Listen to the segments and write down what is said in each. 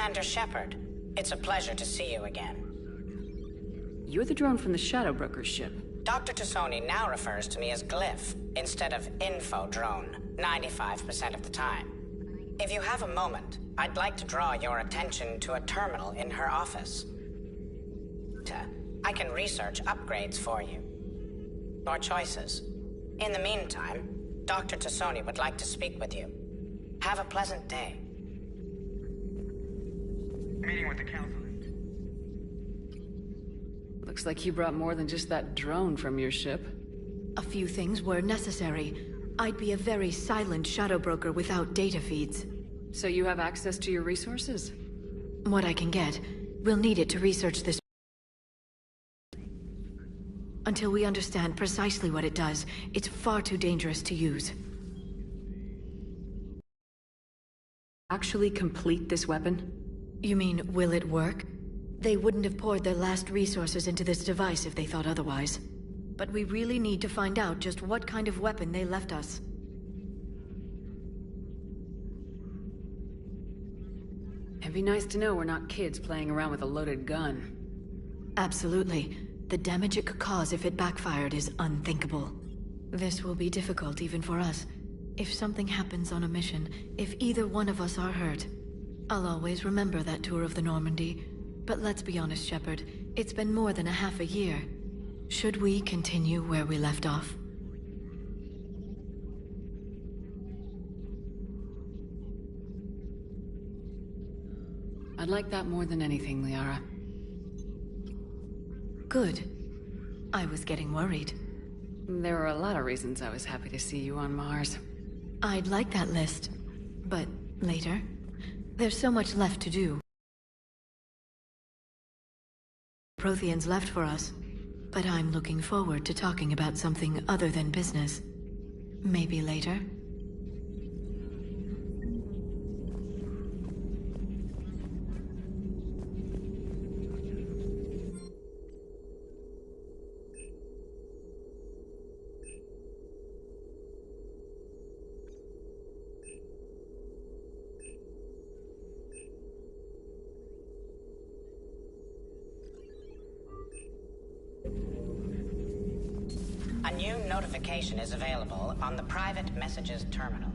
Commander Shepard, it's a pleasure to see you again. You're the drone from the Shadow Broker's ship. Dr. Tassoni now refers to me as Glyph instead of Info Drone, 95% of the time. If you have a moment, I'd like to draw your attention to a terminal in her office. I can research upgrades for you. Your choices. In the meantime, Dr. Tassoni would like to speak with you. Have a pleasant day. Meeting with the council. Looks like you brought more than just that drone from your ship. A few things were necessary. I'd be a very silent shadow broker without data feeds. So you have access to your resources? What I can get. We'll need it to research this. Until we understand precisely what it does, it's far too dangerous to use. Actually complete this weapon? You mean, will it work? They wouldn't have poured their last resources into this device if they thought otherwise. But we really need to find out just what kind of weapon they left us. It'd be nice to know we're not kids playing around with a loaded gun. Absolutely. The damage it could cause if it backfired is unthinkable. This will be difficult even for us. If something happens on a mission, if either one of us are hurt, I'll always remember that tour of the Normandy. But let's be honest, Shepard. It's been more than a half a year. Should we continue where we left off? I'd like that more than anything, Liara. Good. I was getting worried. There were a lot of reasons I was happy to see you on Mars. I'd like that list. But later? There's so much left to do. Protheans left for us. But I'm looking forward to talking about something other than business. Maybe later? A new notification is available on the private messages terminal.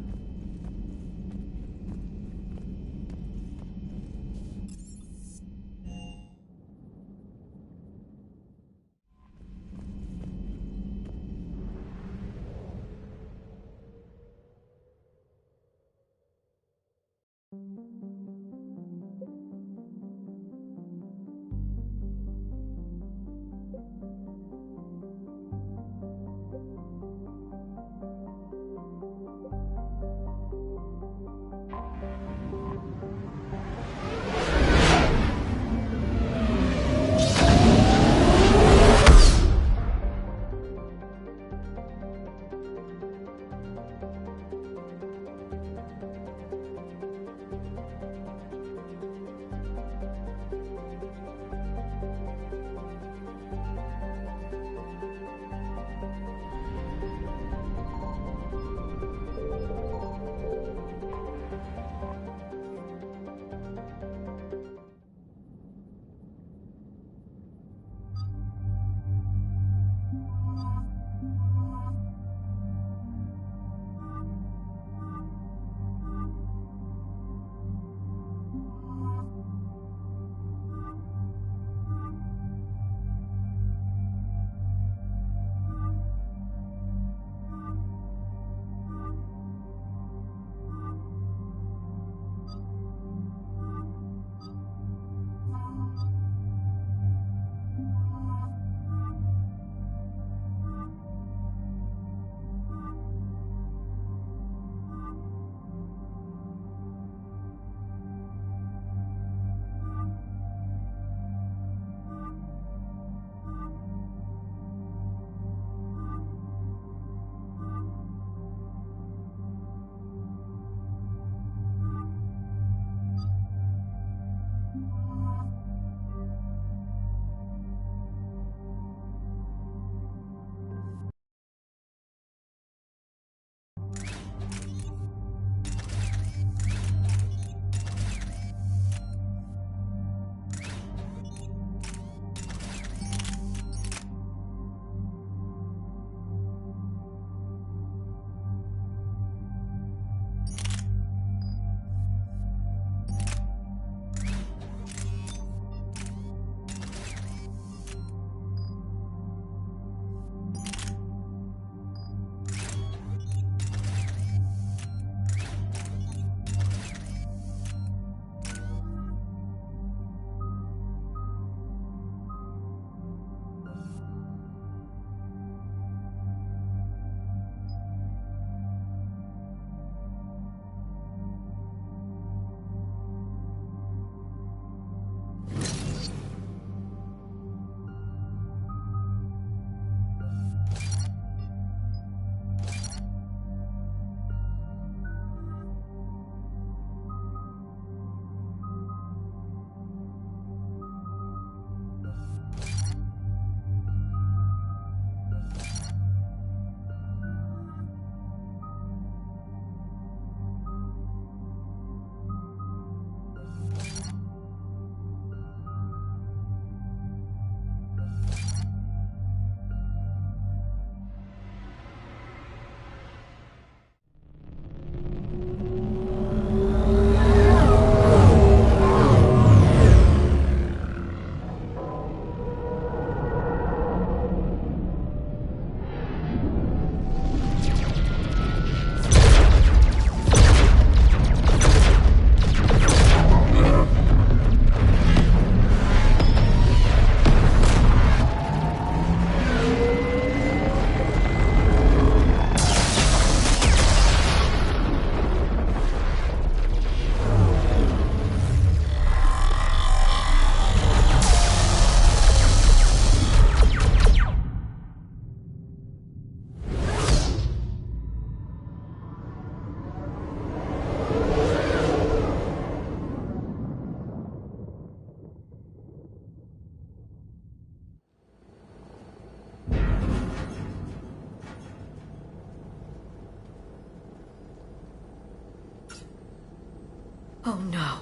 Oh no.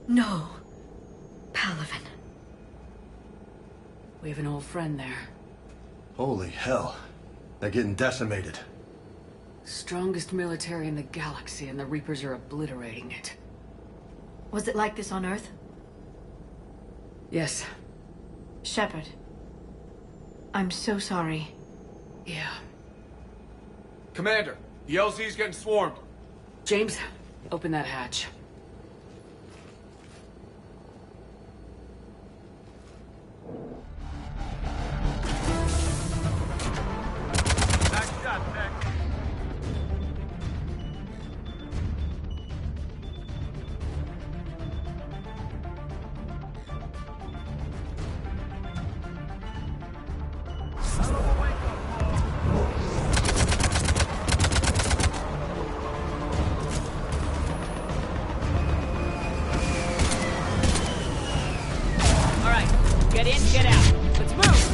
No. Palaven. We have an old friend there. Holy hell. They're getting decimated. Strongest military in the galaxy, and the Reapers are obliterating it. Was it like this on Earth? Yes. Shepard. I'm so sorry. Yeah. Commander, the LZ's getting swarmed. James, open that hatch. Back shot, Tech. Get in, get out. Let's move!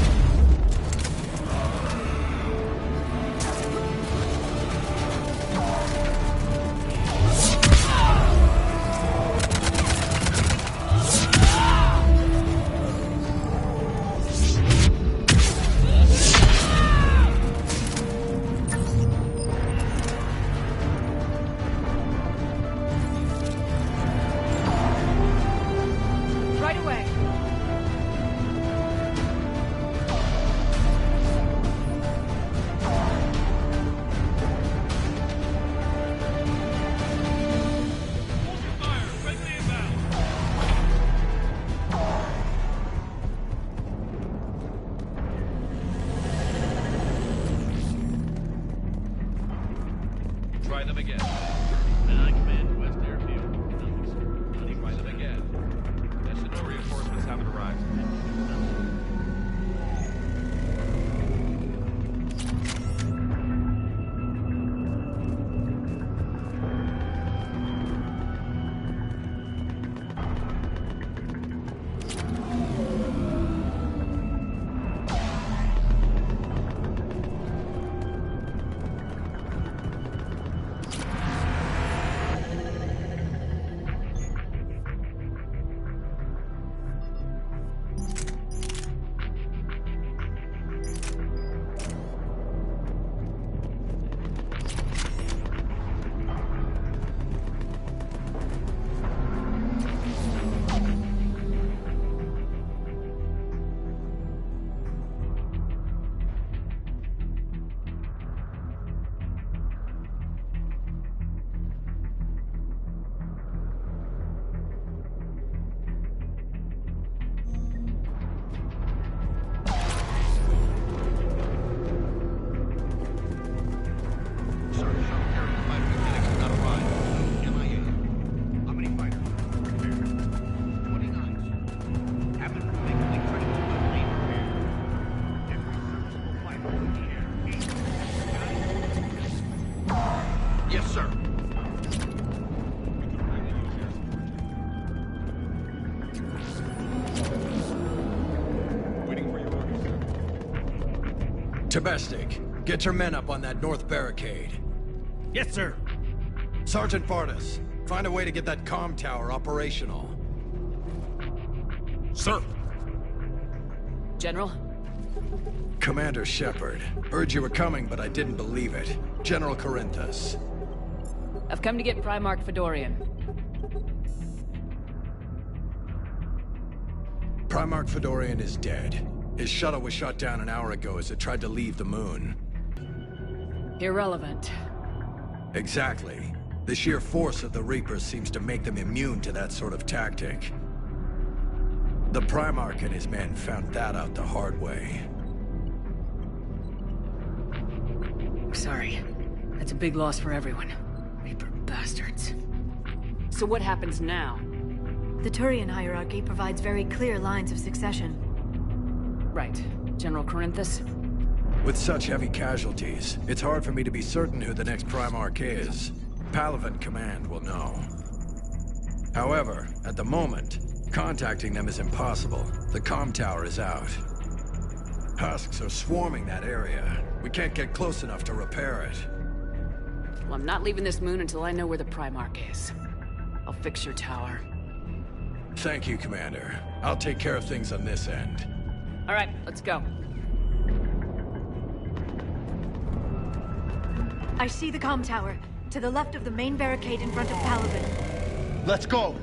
Right away. Try them again. I command West Airfield. Try them again. National reinforcements haven't arrived. Yes, sir. Waiting for your orders, sir. Domestic, get your men up on that north barricade. Yes, sir. Sergeant Vardis, find a way to get that comm tower operational. Sir. General? Commander Shepard, heard you were coming, but I didn't believe it. General Corinthus. I've come to get Primarch Fedorian. Primarch Fedorian is dead. His shuttle was shot down an hour ago as it tried to leave the moon. Irrelevant. Exactly. The sheer force of the Reapers seems to make them immune to that sort of tactic. The Primarch and his men found that out the hard way. Sorry. That's a big loss for everyone. Reaper bastards. So what happens now? The Turian hierarchy provides very clear lines of succession. Right. General Corinthus? With such heavy casualties, it's hard for me to be certain who the next Primarch is. Palaven Command will know. However, at the moment, contacting them is impossible. The comm tower is out. Husks are swarming that area. We can't get close enough to repair it. Well, I'm not leaving this moon until I know where the Primarch is. I'll fix your tower. Thank you, Commander. I'll take care of things on this end. All right, let's go. I see the comm tower, to the left of the main barricade in front of Paladin. Let's go!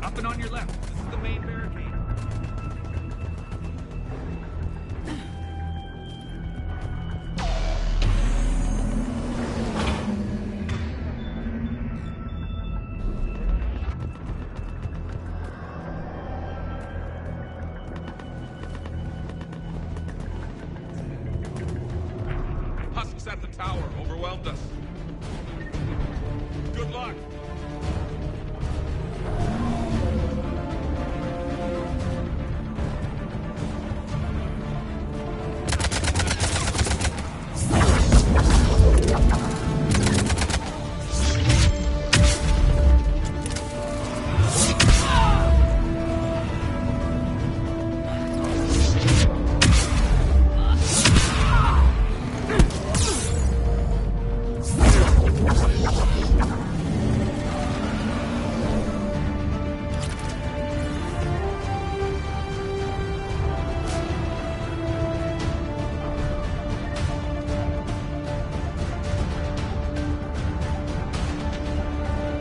Up and on your left. This is the main barricade. Husks at the tower overwhelmed us. Good luck.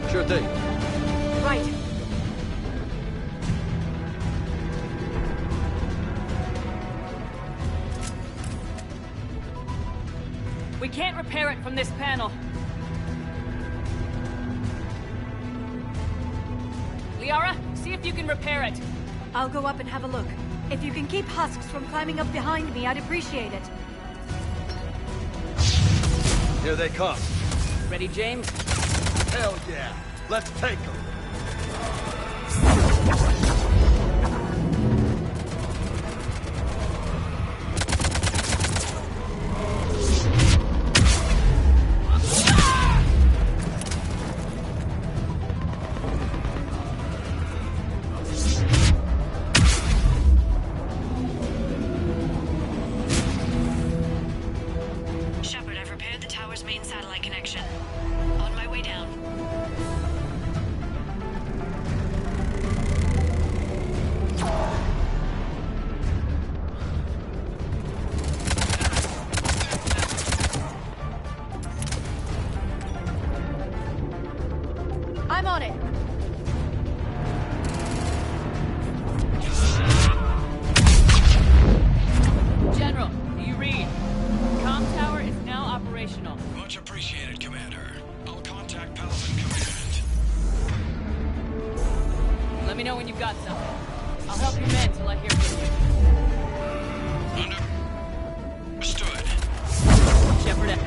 Sure thing. Right. We can't repair it from this panel. Liara, see if you can repair it. I'll go up and have a look. If you can keep husks from climbing up behind me, I'd appreciate it. Here they come. Ready, James? Hell yeah. Let's take them. Shepard, I've repaired the tower's main satellite connection. On my way down. I'm on it. General, do you read? Comm tower is now operational. Much appreciated, Commander. I'll contact Paladin Command. Let me know when you've got something. I'll help your men till I hear from you. Understood. Shepard out.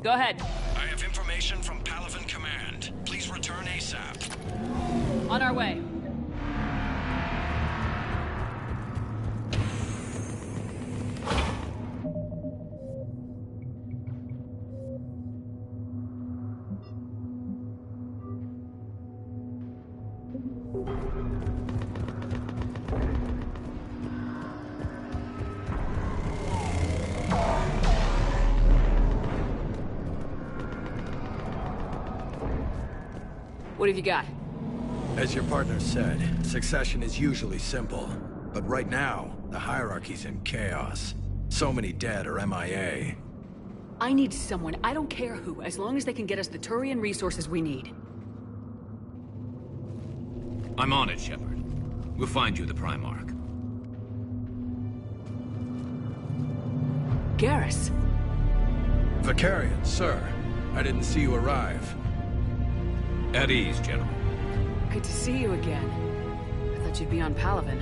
Go ahead. I have information from Paladin Command. Please return ASAP. On our way. What have you got? As your partner said, succession is usually simple. But right now, the hierarchy's in chaos. So many dead or MIA. I need someone, I don't care who, as long as they can get us the Turian resources we need. I'm on it, Shepard. We'll find you the Primarch. Garrus. Vicarian, sir. I didn't see you arrive. At ease, General. Good to see you again. I thought you'd be on Palaven.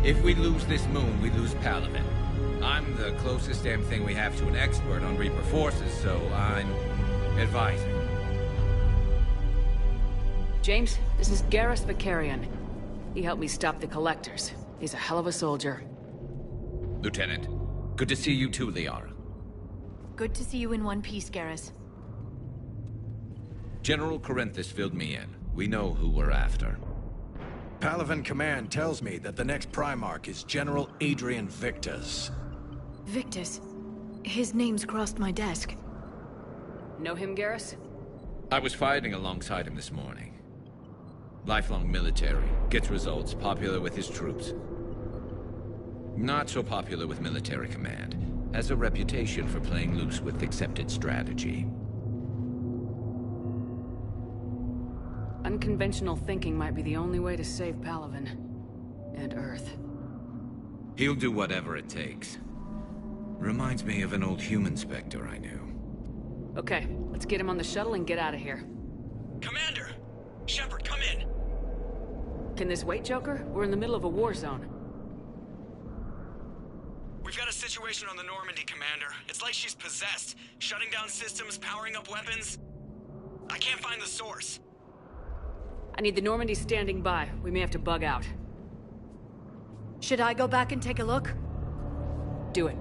If we lose this moon, we lose Palaven. I'm the closest damn thing we have to an expert on Reaper forces, so I'm advising. James, this is Garrus Vicarian. He helped me stop the Collectors. He's a hell of a soldier. Lieutenant, good to see you too, Liara. Good to see you in one piece, Garrus. General Corinthus filled me in. We know who we're after. Palaven Command tells me that the next Primarch is General Adrian Victus. Victus. His name's crossed my desk. Know him, Garrus? I was fighting alongside him this morning. Lifelong military, gets results, popular with his troops. Not so popular with military command. Has a reputation for playing loose with accepted strategy. Unconventional thinking might be the only way to save Palaven. And Earth. He'll do whatever it takes. Reminds me of an old human Spectre I knew. Okay, let's get him on the shuttle and get out of here. Commander! Shepard, come in! Can this wait, Joker? We're in the middle of a war zone. We've got a situation on the Normandy, Commander. It's like she's possessed. Shutting down systems, powering up weapons. I can't find the source. I need the Normandy standing by. We may have to bug out. Should I go back and take a look? Do it.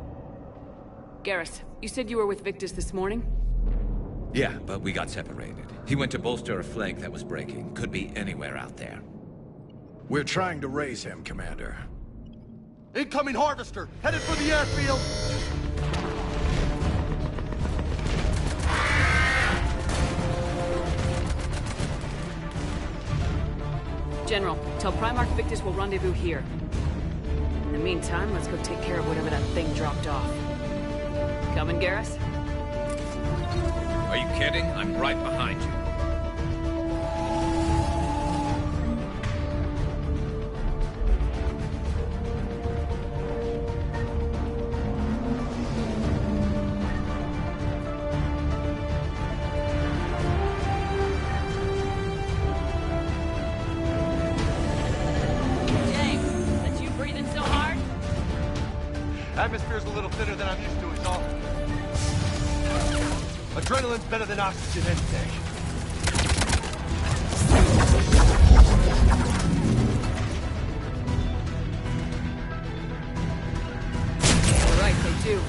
Garrus, you said you were with Victus this morning? Yeah, but we got separated. He went to bolster a flank that was breaking. Could be anywhere out there. We're trying to raise him, Commander. Incoming harvester, headed for the airfield. General, tell Primarch Victus we'll rendezvous here. In the meantime, let's go take care of whatever that thing dropped off. Coming, Garrus? Are you kidding? I'm right behind you. Atmosphere's a little thinner than I'm used to, is all. Adrenaline's better than oxygen any day. All right, they do.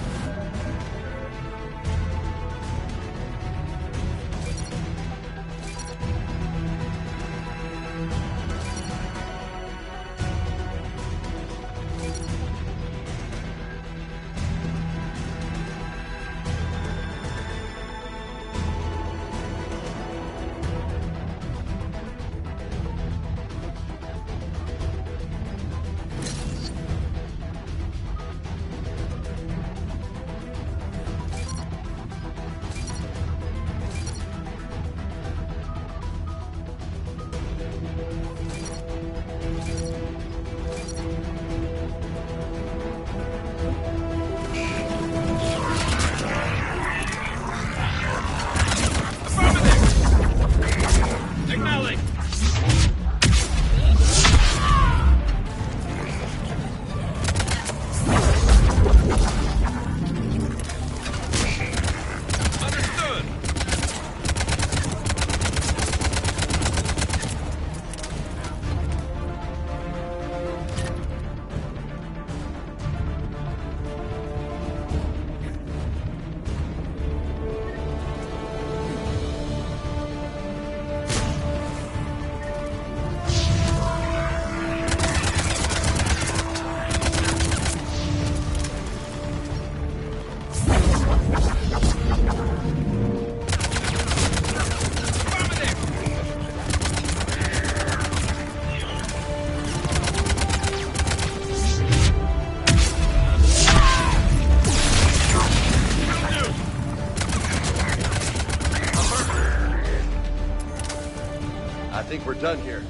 We're done here.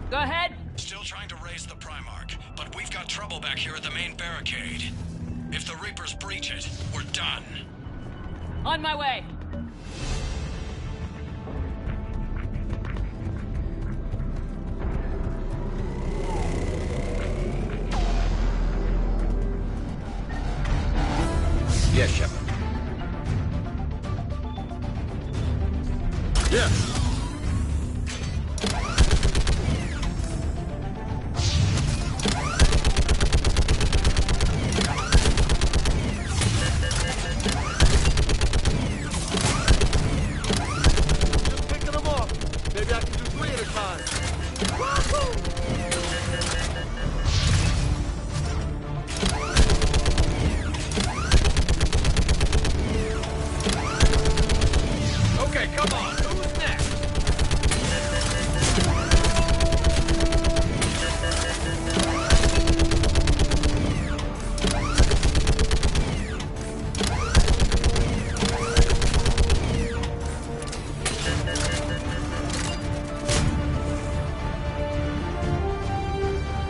Go ahead. Still trying to raise the Primarch, but we've got trouble back here at the main barricade. If the Reapers breach it, we're done. On my way. Yes, Shepard. Yes. Just picking them off. Maybe I can do 3 at a time. Okay, come on. Who's next?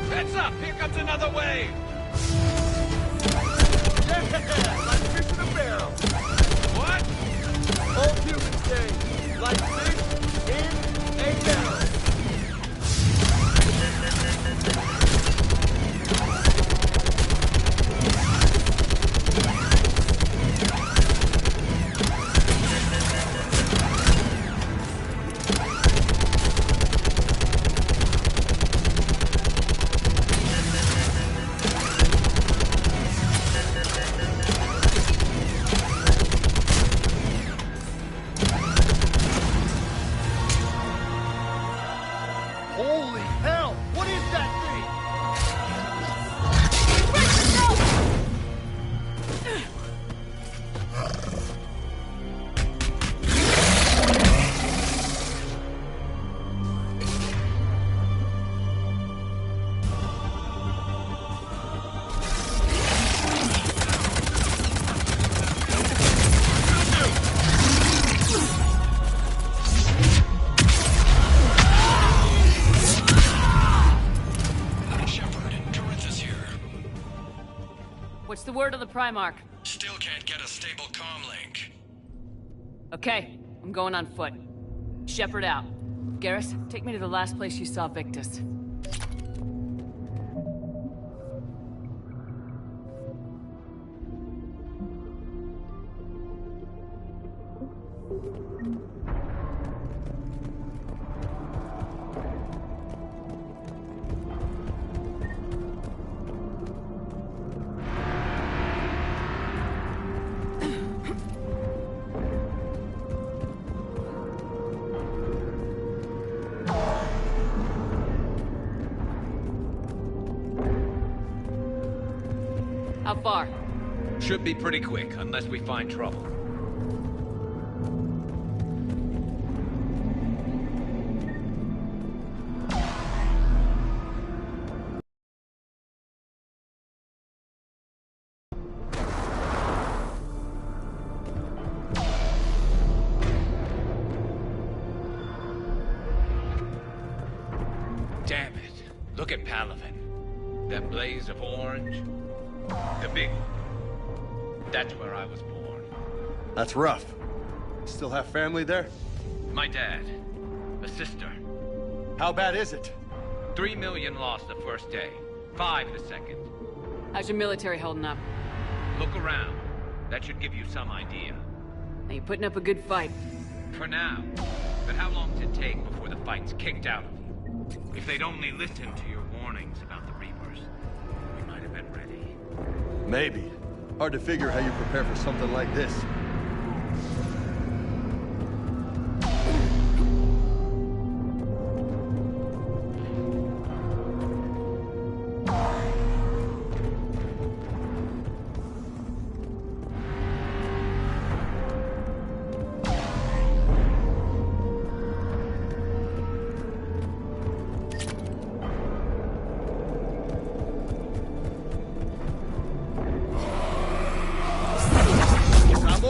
Heads up! Here comes another wave! Yeah, like fish in a barrel. What? Old humans say, like fish in a barrel. Holy hell! What is that thing? Shepard, Corinthus here. What's the word of the Primarch? Still can't get a stable comm link. Okay, I'm going on foot. Shepard out. Garrus, take me to the last place you saw Victus. How far? Should be pretty quick, unless we find trouble. Damn it. Look at Palaven. That blaze of orange. The big one. That's where I was born. That's rough. Still have family there? My dad. A sister. How bad is it? 3 million lost the first day. 5 the second. How's your military holding up? Look around. That should give you some idea. Are you putting up a good fight? For now. But how long does it take before the fight's kicked out of you? If they'd only listened to your warnings about the Reapers, we might have been ready. Maybe. Hard to figure how you prepare for something like this.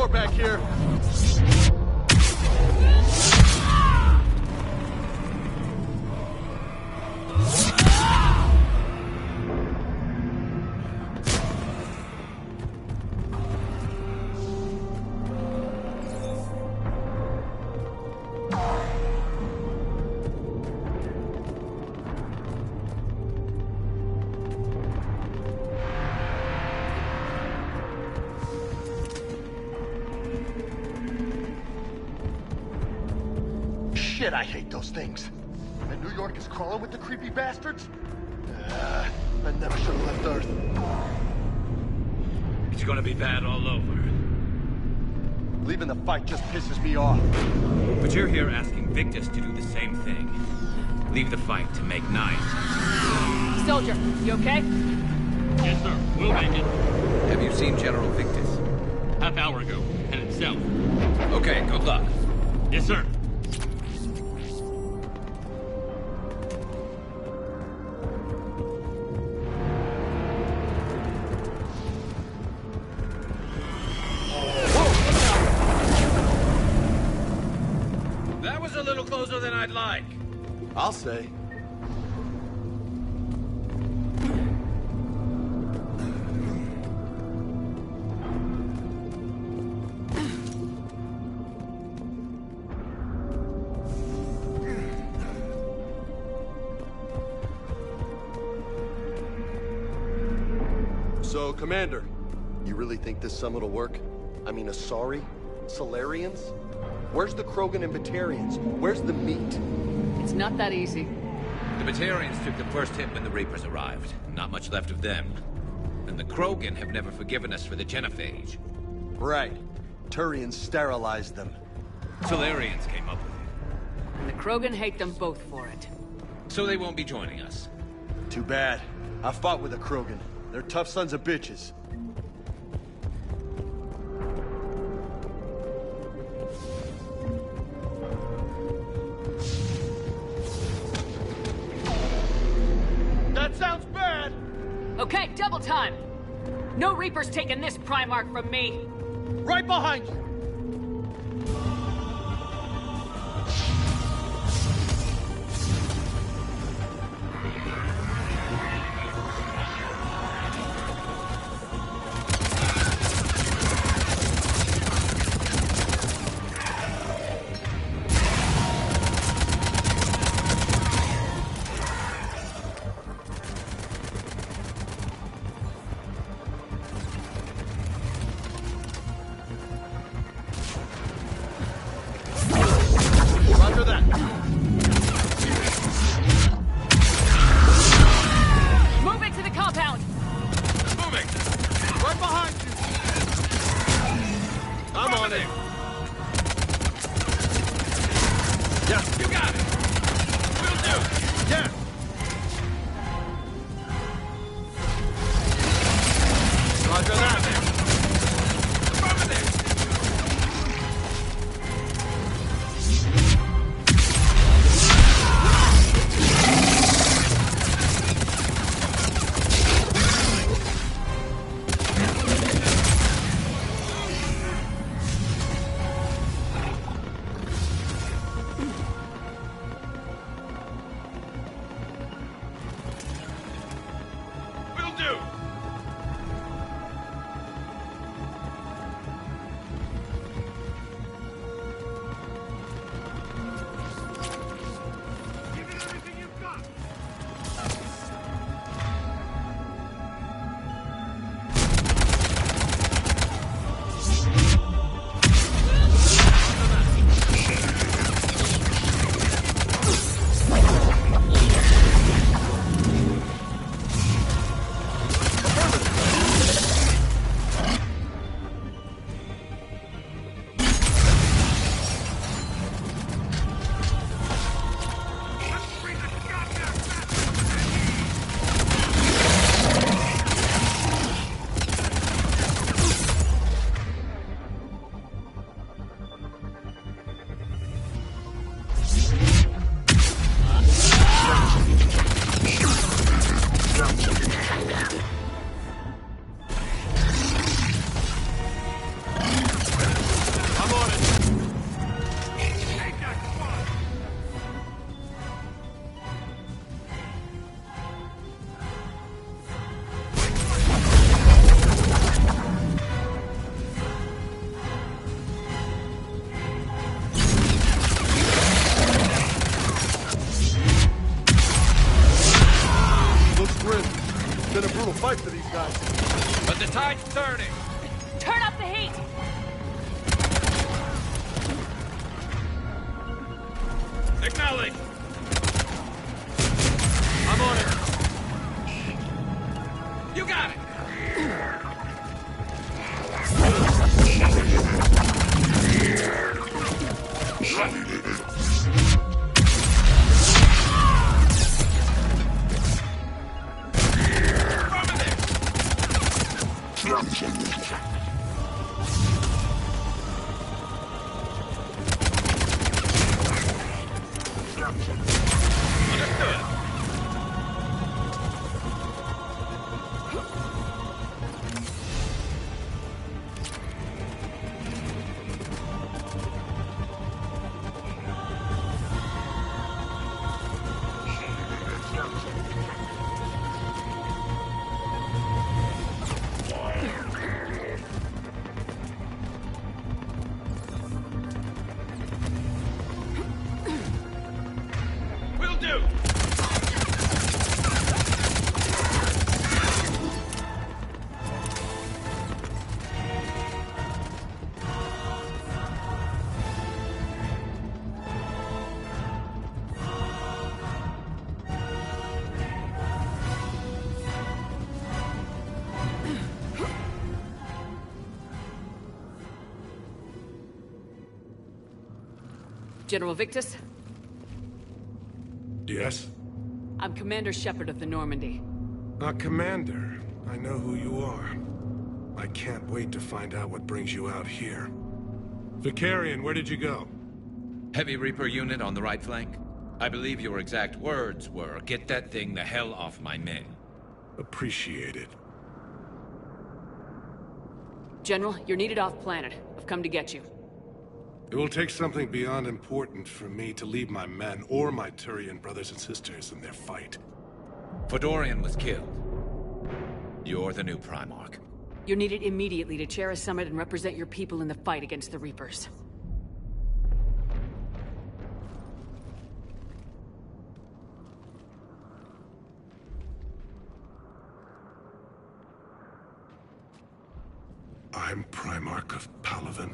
more back here. Shit, I hate those things. And New York is crawling with the creepy bastards? I never should have left Earth. It's gonna be bad all over. Leaving the fight just pisses me off. But you're here asking Victus to do the same thing. Leave the fight to make nice. Soldier, you okay? Yes, sir. We'll make it. Have you seen General Victus? Half hour ago. Headed south. Okay, good luck. Yes, sir. That was a little closer than I'd like. I'll say. So, Commander, you really think this summit will work? I mean, Asari? Solarians? Where's the Krogan and Batarians? Where's the meat? It's not that easy. The Batarians took the first hit when the Reapers arrived. Not much left of them. And the Krogan have never forgiven us for the genophage. Right. Turians sterilized them. Solarians came up with it. And the Krogan hate them both for it. So they won't be joining us. Too bad. I fought with the Krogan. They're tough sons of bitches. That sounds bad. Okay, double time! No Reapers taking this Primarch from me! Right behind you. Roger that. Move it to the compound! Moving! Right behind you. I'm on it. Yeah, you got it! Will do! Yeah. Roger that. Over there! Will do! The tide's turning! Turn up the heat! Acknowledge! I'm on it. You got it! General Victus? Yes? I'm Commander Shepard of the Normandy. Commander. I know who you are. I can't wait to find out what brings you out here. Vicarian, where did you go? Heavy Reaper unit on the right flank. I believe your exact words were, "Get that thing the hell off my men." Appreciated. General, you're needed off-planet. I've come to get you. It will take something beyond important for me to leave my men or my Turian brothers and sisters in their fight. Fedorian was killed. You're the new Primarch. You're needed immediately to chair a summit and represent your people in the fight against the Reapers. I'm Primarch of Palaven.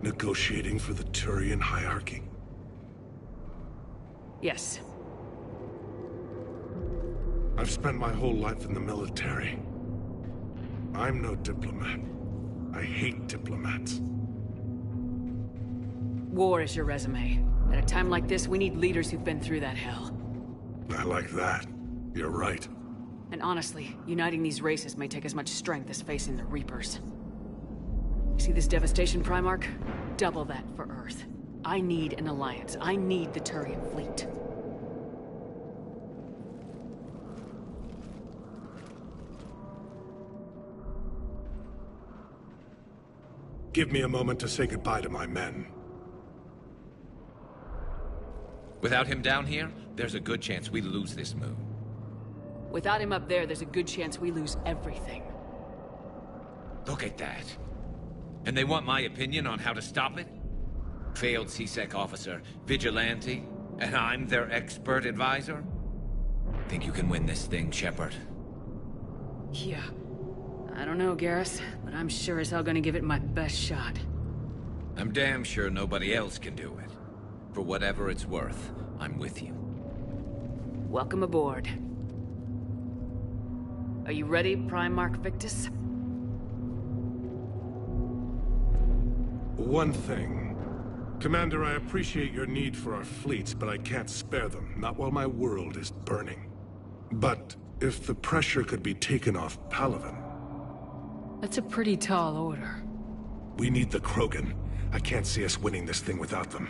Negotiating for the Turian hierarchy? Yes. I've spent my whole life in the military. I'm no diplomat. I hate diplomats. War is your resume. At a time like this, we need leaders who've been through that hell. I like that. You're right. And honestly, uniting these races may take as much strength as facing the Reapers. See this devastation, Primarch? Double that for Earth. I need an alliance. I need the Turian fleet. Give me a moment to say goodbye to my men. Without him down here, there's a good chance we lose this moon. Without him up there, there's a good chance we lose everything. Look at that. And they want my opinion on how to stop it? Failed CSEC officer, vigilante, and I'm their expert advisor? Think you can win this thing, Shepard? Yeah. I don't know, Garrus, but I'm sure as hell gonna give it my best shot. I'm damn sure nobody else can do it. For whatever it's worth, I'm with you. Welcome aboard. Are you ready, Primarch Victus? One thing. Commander, I appreciate your need for our fleets, but I can't spare them, not while my world is burning. But if the pressure could be taken off Palaven... That's a pretty tall order. We need the Krogan. I can't see us winning this thing without them.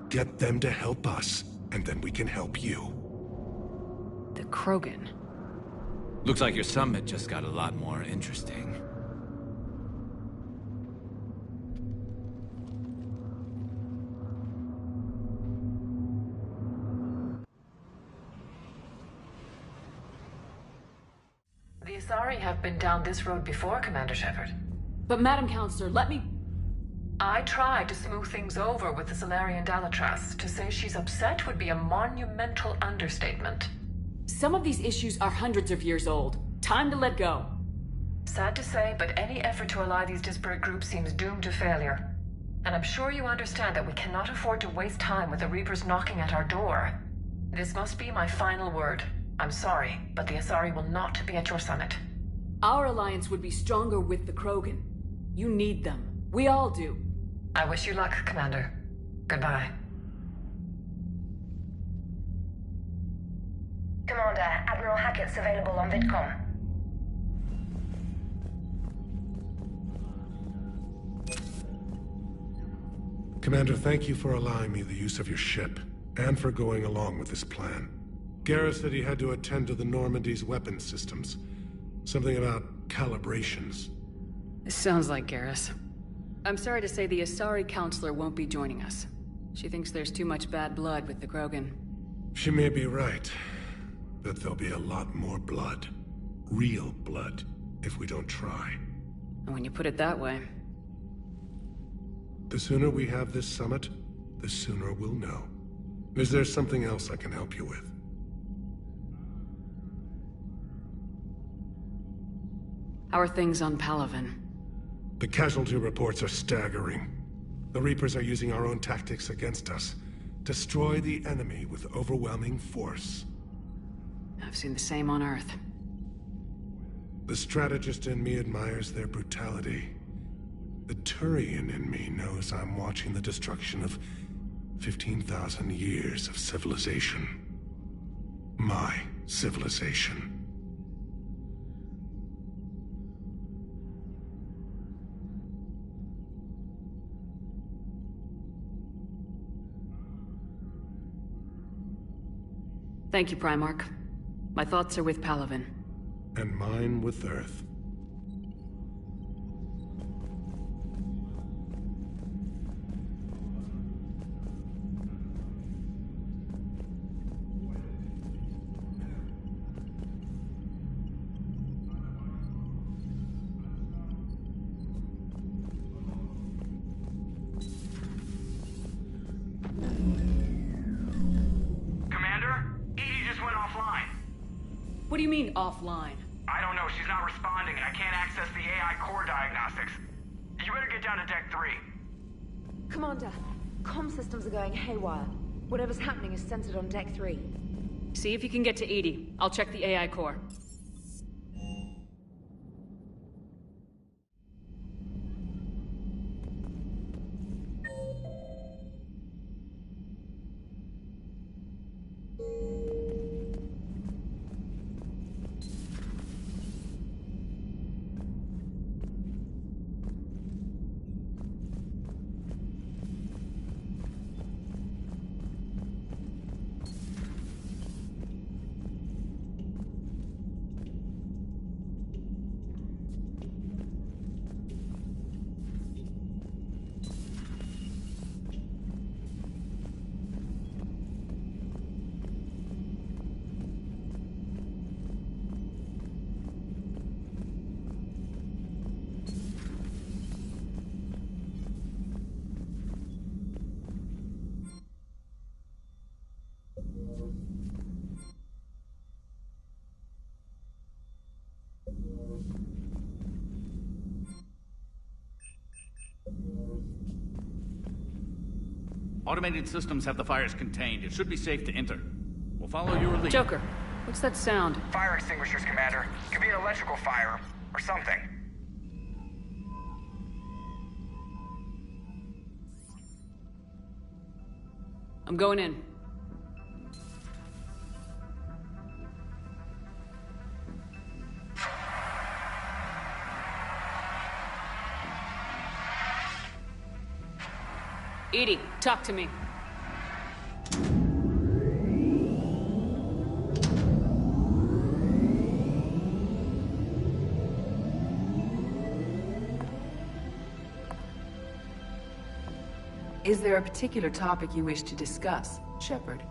Get them to help us, and then we can help you. The Krogan? Looks like your summit just got a lot more interesting. The Asari have been down this road before, Commander Shepard. But Madam Counselor, let me... I tried to smooth things over with the Salarian Dalatras. To say she's upset would be a monumental understatement. Some of these issues are hundreds of years old. Time to let go. Sad to say, but any effort to ally these disparate groups seems doomed to failure. And I'm sure you understand that we cannot afford to waste time with the Reapers knocking at our door. This must be my final word. I'm sorry, but the Asari will not be at your summit. Our alliance would be stronger with the Krogan. You need them. We all do. I wish you luck, Commander. Goodbye. Commander, Admiral Hackett's available on VidCom. Commander, thank you for allowing me the use of your ship, and for going along with this plan. Garrus said he had to attend to the Normandy's weapon systems. Something about calibrations. This sounds like Garrus. I'm sorry to say the Asari Counselor won't be joining us. She thinks there's too much bad blood with the Krogan. She may be right, but there'll be a lot more blood. Real blood, if we don't try. And when you put it that way... The sooner we have this summit, the sooner we'll know. Is there something else I can help you with? How are things on Palaven? The casualty reports are staggering. The Reapers are using our own tactics against us. Destroy the enemy with overwhelming force. I've seen the same on Earth. The strategist in me admires their brutality. The Turian in me knows I'm watching the destruction of 15,000 years of civilization. My civilization. Thank you, Primarch. My thoughts are with Palaven. And mine with Earth. What do you mean, offline? I don't know. She's not responding, and I can't access the AI core diagnostics. You better get down to Deck 3. Commander, comm systems are going haywire. Whatever's happening is centered on Deck 3. See if you can get to 80. I'll check the AI core. Automated systems have the fires contained. It should be safe to enter. We'll follow your lead. Joker, what's that sound? Fire extinguishers, Commander. Could be an electrical fire, or something. I'm going in. Edie, talk to me. Is there a particular topic you wish to discuss, Shepard?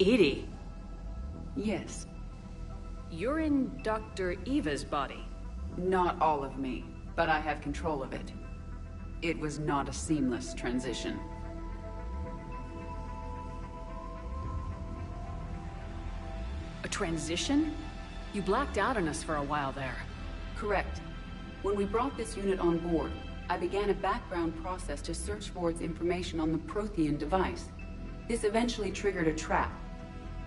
Edie? Yes. You're in Dr. Eva's body. Not all of me, but I have control of it. It was not a seamless transition. A transition? You blacked out on us for a while there. Correct. When we brought this unit on board, I began a background process to search for its information on the Prothean device. This eventually triggered a trap.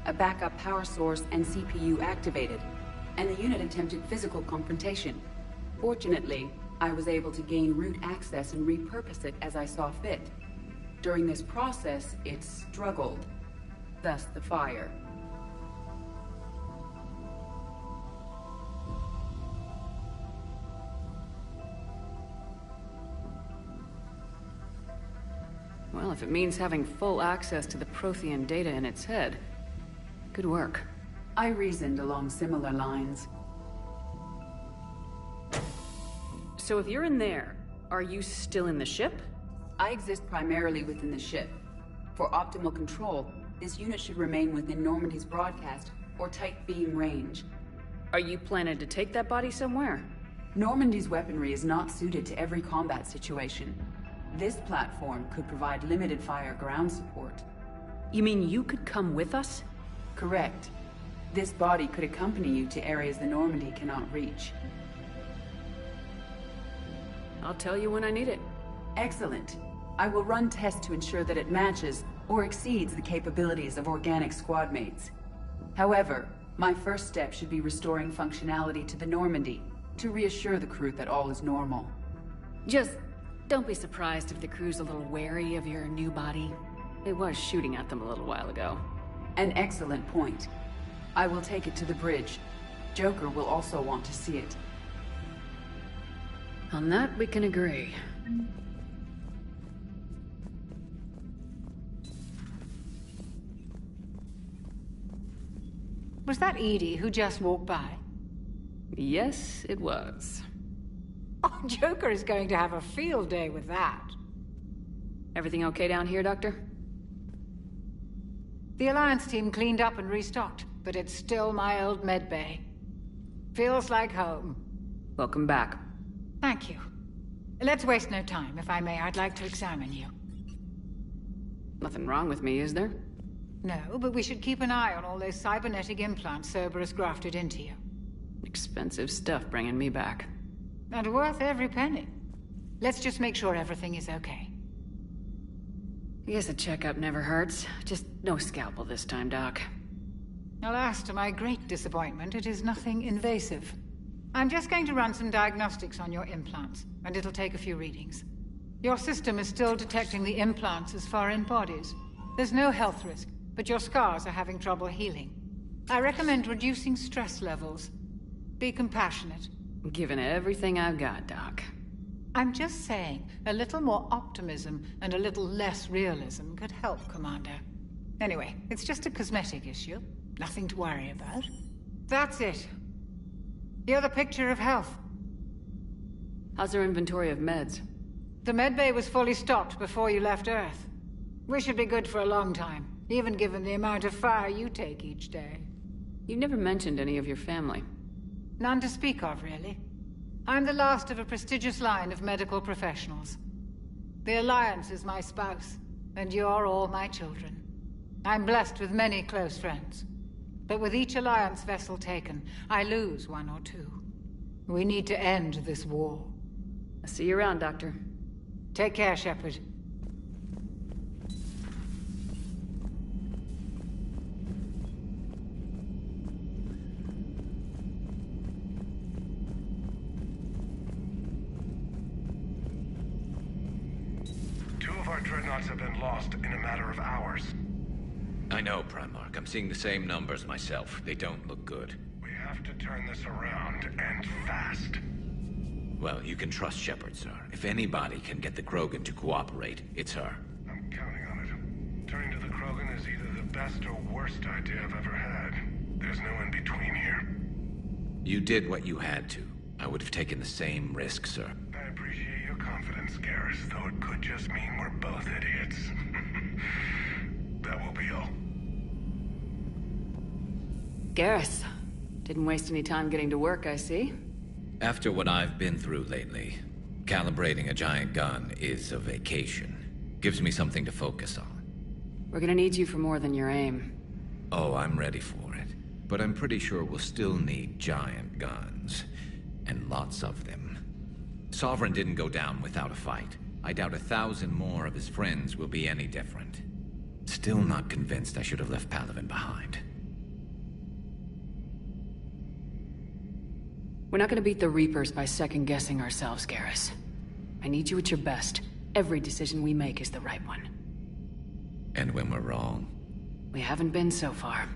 A backup power source and CPU activated, and the unit attempted physical confrontation. Fortunately, I was able to gain root access and repurpose it as I saw fit. During this process, it struggled. Thus the fire. Well, if it means having full access to the Prothean data in its head, good work. I reasoned along similar lines. So if you're in there, are you still in the ship? I exist primarily within the ship. For optimal control, this unit should remain within Normandy's broadcast or tight beam range. Are you planning to take that body somewhere? Normandy's weaponry is not suited to every combat situation. This platform could provide limited fire ground support. You mean you could come with us? Correct. This body could accompany you to areas the Normandy cannot reach. I'll tell you when I need it. Excellent. I will run tests to ensure that it matches or exceeds the capabilities of organic squad mates. However, my first step should be restoring functionality to the Normandy to reassure the crew that all is normal. Just don't be surprised if the crew's a little wary of your new body. It was shooting at them a little while ago. An excellent point. I will take it to the bridge. Joker will also want to see it. On that, we can agree. Was that Edie who just walked by? Yes, it was. Oh, Joker is going to have a field day with that. Everything okay down here, Doctor? The Alliance team cleaned up and restocked, but it's still my old medbay. Feels like home. Welcome back. Thank you. Let's waste no time. If I may, I'd like to examine you. Nothing wrong with me, is there? No, but we should keep an eye on all those cybernetic implants Cerberus grafted into you. Expensive stuff bringing me back. And worth every penny. Let's just make sure everything is okay. I guess a checkup never hurts. Just no scalpel this time, Doc. Alas, to my great disappointment, it is nothing invasive. I'm just going to run some diagnostics on your implants, and it'll take a few readings. Your system is still detecting the implants as foreign bodies. There's no health risk, but your scars are having trouble healing. I recommend reducing stress levels. Be compassionate. I'm giving everything I've got, Doc. I'm just saying, a little more optimism and a little less realism could help, Commander. Anyway, it's just a cosmetic issue. Nothing to worry about. That's it. You're the picture of health. How's our inventory of meds? The medbay was fully stocked before you left Earth. We should be good for a long time, even given the amount of fire you take each day. You never mentioned any of your family. None to speak of, really. I'm the last of a prestigious line of medical professionals. The Alliance is my spouse, and you're all my children. I'm blessed with many close friends. But with each Alliance vessel taken, I lose one or two. We need to end this war. I'll see you around, Doctor. Take care, Shepard. Two of our dreadnoughts have been lost in a matter of hours. I know, Primarch. I'm seeing the same numbers myself. They don't look good. We have to turn this around, and fast. Well, you can trust Shepard, sir. If anybody can get the Krogan to cooperate, it's her. I'm counting on it. Turning to the Krogan is either the best or worst idea I've ever had. There's no in between here. You did what you had to. I would have taken the same risk, sir. I appreciate your confidence, Garrus, though it could just mean we're both idiots. That will be all. Garrus. Didn't waste any time getting to work, I see. After what I've been through lately, calibrating a giant gun is a vacation. Gives me something to focus on. We're gonna need you for more than your aim. Oh, I'm ready for it. but I'm pretty sure we'll still need giant guns. And lots of them. Sovereign didn't go down without a fight. I doubt 1,000 more of his friends will be any different. Still not convinced I should have left Palaven behind. We're not gonna beat the Reapers by second-guessing ourselves, Garrus. I need you at your best. Every decision we make is the right one. And when we're wrong? We haven't been so far.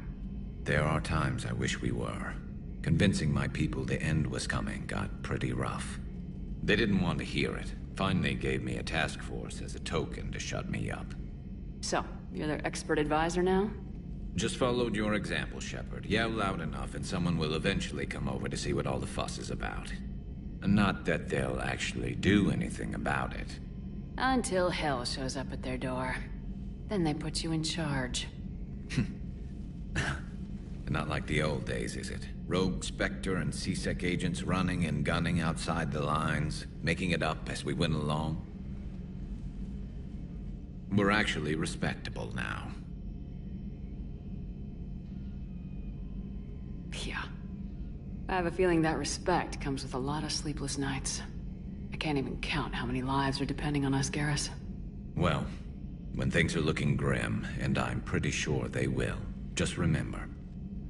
There are times I wish we were. Convincing my people the end was coming got pretty rough. They didn't want to hear it. Finally gave me a task force as a token to shut me up. So, you're their expert advisor now? Just followed your example, Shepard. Yell loud enough and someone will eventually come over to see what all the fuss is about. Not that they'll actually do anything about it. Until hell shows up at their door. Then they put you in charge. Not like the old days, is it? Rogue Spectre and C-Sec agents running and gunning outside the lines, making it up as we went along. We're actually respectable now. Yeah. I have a feeling that respect comes with a lot of sleepless nights. I can't even count how many lives are depending on us, Garrus. Well, when things are looking grim, and I'm pretty sure they will, just remember,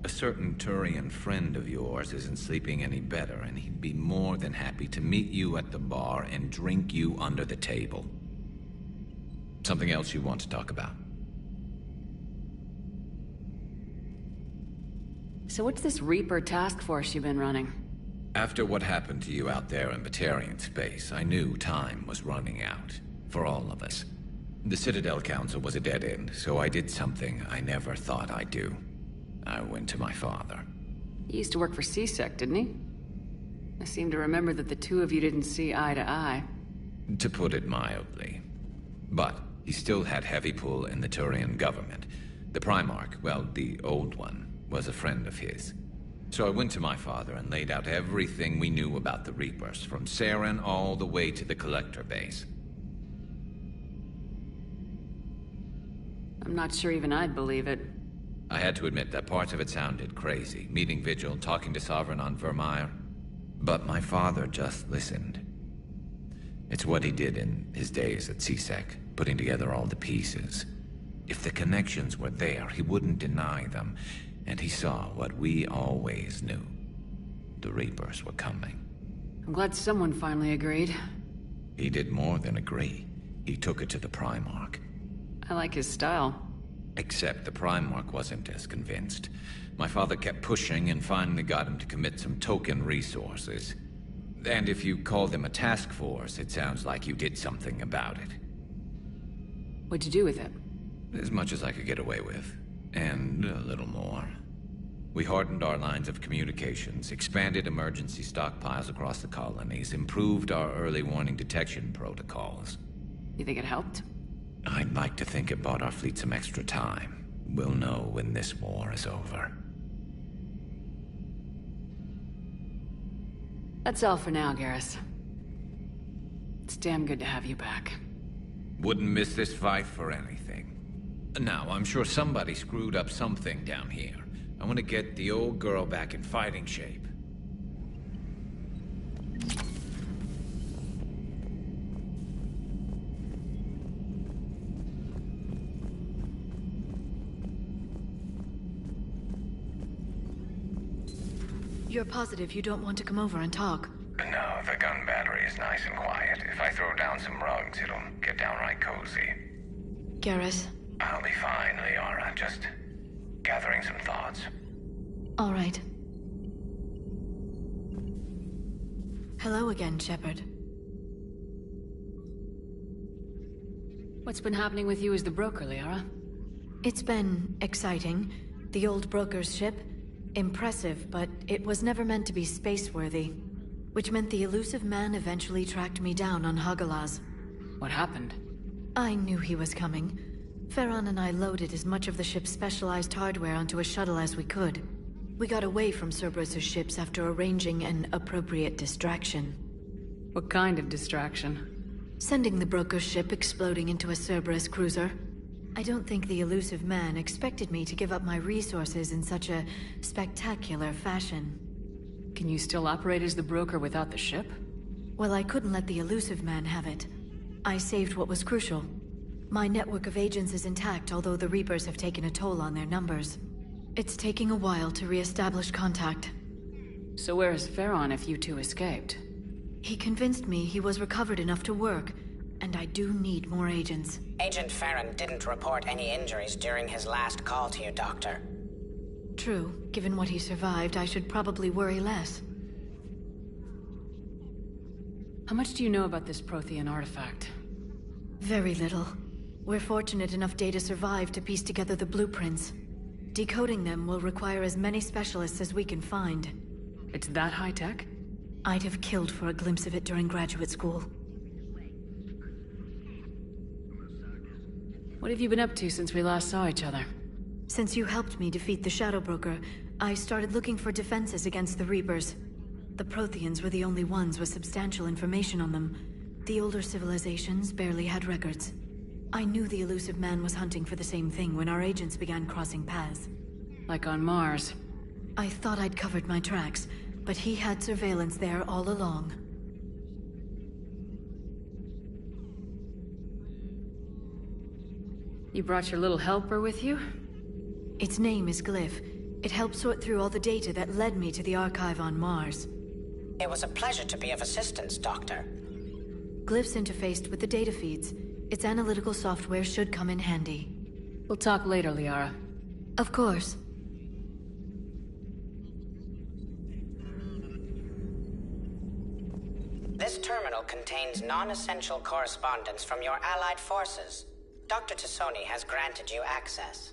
a certain Turian friend of yours isn't sleeping any better, and he'd be more than happy to meet you at the bar and drink you under the table. Something else you want to talk about? So what's this Reaper task force you've been running? After what happened to you out there in Batarian space, I knew time was running out. For all of us. The Citadel Council was a dead end, so I did something I never thought I'd do. I went to my father. He used to work for C-Sec, didn't he? I seem to remember that the two of you didn't see eye to eye. To put it mildly. But he still had heavy pull in the Turian government. The Primarch, well, the old one, was a friend of his. So I went to my father and laid out everything we knew about the Reapers, from Saren all the way to the Collector base. I'm not sure even I'd believe it. I had to admit that parts of it sounded crazy. Meeting Vigil, talking to Sovereign on Vermeer. But my father just listened. It's what he did in his days at C-Sec, putting together all the pieces. If the connections were there, he wouldn't deny them. And he saw what we always knew. The Reapers were coming. I'm glad someone finally agreed. He did more than agree. He took it to the Primarch. I like his style. Except the Primarch wasn't as convinced. My father kept pushing and finally got him to commit some token resources. And if you call them a task force, it sounds like you did something about it. What'd you do with it? As much as I could get away with. And a little more. We hardened our lines of communications, expanded emergency stockpiles across the colonies, improved our early warning detection protocols. You think it helped? I'd like to think it bought our fleet some extra time. We'll know when this war is over. That's all for now, Garrus. It's damn good to have you back. Wouldn't miss this fight for anything. Now, I'm sure somebody screwed up something down here. I want to get the old girl back in fighting shape. You're positive you don't want to come over and talk? No, the gun battery is nice and quiet. If I throw down some rugs, it'll get downright cozy. Garrus? I'll be fine, Liara. Just gathering some thoughts. All right. Hello again, Shepard. What's been happening with you as the broker, Liara? It's been exciting. The old broker's ship. Impressive, but it was never meant to be space-worthy. Which meant the elusive man eventually tracked me down on Hagalaz. What happened? I knew he was coming. Farron and I loaded as much of the ship's specialized hardware onto a shuttle as we could. We got away from Cerberus' ships after arranging an appropriate distraction. What kind of distraction? Sending the broker's ship exploding into a Cerberus cruiser. I don't think the elusive man expected me to give up my resources in such a spectacular fashion. Can you still operate as the broker without the ship? Well, I couldn't let the elusive man have it. I saved what was crucial. My network of agents is intact, although the Reapers have taken a toll on their numbers. It's taking a while to re-establish contact. So where is Farron if you two escaped? He convinced me he was recovered enough to work, and I do need more agents. Agent Farron didn't report any injuries during his last call to you, Doctor. True. Given what he survived, I should probably worry less. How much do you know about this Prothean artifact? Very little. We're fortunate enough Data survived to piece together the blueprints. Decoding them will require as many specialists as we can find. It's that high-tech? I'd have killed for a glimpse of it during graduate school. What have you been up to since we last saw each other? Since you helped me defeat the Shadow Broker, I started looking for defenses against the Reapers. The Protheans were the only ones with substantial information on them. The older civilizations barely had records. I knew the elusive man was hunting for the same thing when our agents began crossing paths. Like on Mars. I thought I'd covered my tracks, but he had surveillance there all along. You brought your little helper with you? Its name is Glyph. It helped sort through all the data that led me to the archive on Mars. It was a pleasure to be of assistance, Doctor. Glyph's interfaced with the data feeds. Its analytical software should come in handy. We'll talk later, Liara. Of course. This terminal contains non-essential correspondence from your allied forces. Dr. Tassoni has granted you access.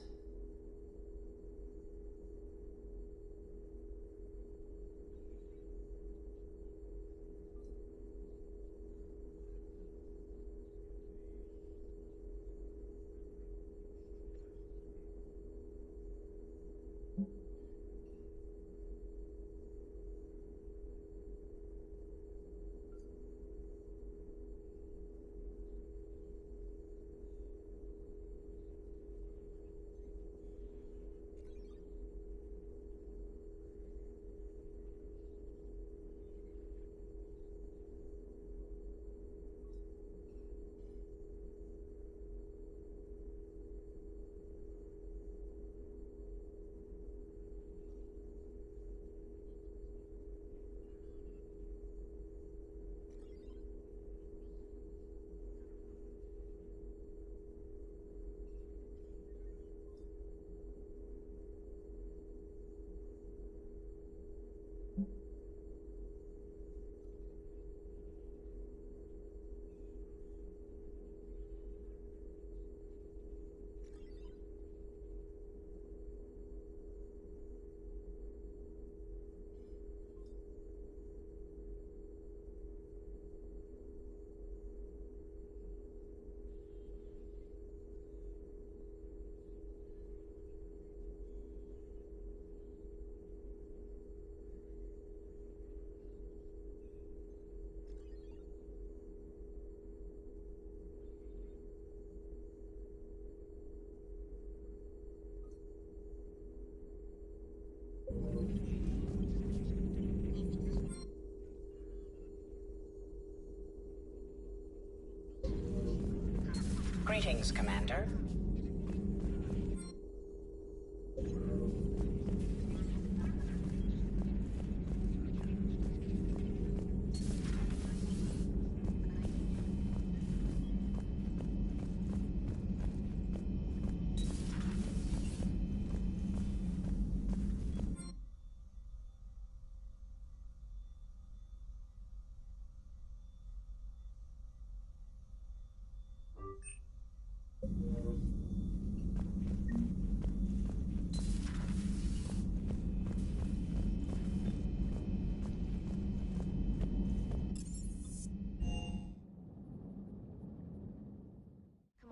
Greetings, Commander.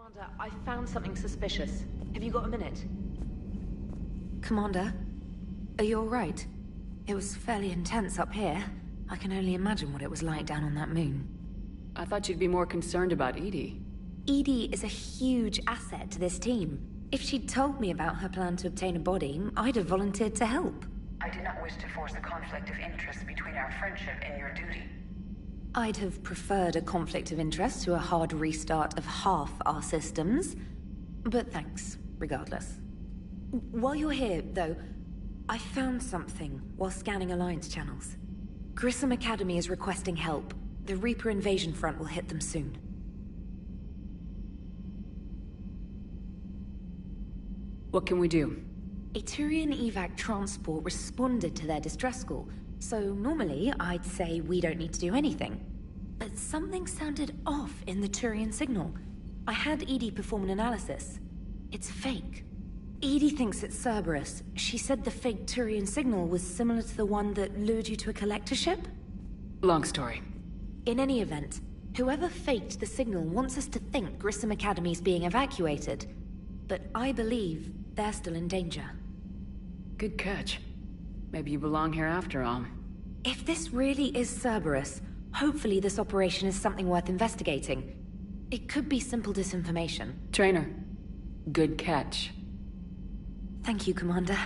Commander, I found something suspicious. Have you got a minute? Commander, are you all right? It was fairly intense up here. I can only imagine what it was like down on that moon. I thought you'd be more concerned about Edie. Edie is a huge asset to this team. If she'd told me about her plan to obtain a body, I'd have volunteered to help. I do not wish to force a conflict of interest between our friendship and your duty. I'd have preferred a conflict of interest to a hard restart of half our systems. But thanks, regardless. While you're here, though, I found something while scanning Alliance channels. Grissom Academy is requesting help. The Reaper invasion front will hit them soon. What can we do? A Turian evac transport responded to their distress call, so normally I'd say we don't need to do anything. But something sounded off in the Turian signal. I had Edie perform an analysis. It's fake. Edie thinks it's Cerberus. She said the fake Turian signal was similar to the one that lured you to a collector ship? Long story. In any event, whoever faked the signal wants us to think Grissom Academy's being evacuated. But I believe they're still in danger. Good catch. Maybe you belong here after all. If this really is Cerberus, hopefully this operation is something worth investigating. It could be simple disinformation. Trainer, good catch. Thank you, Commander.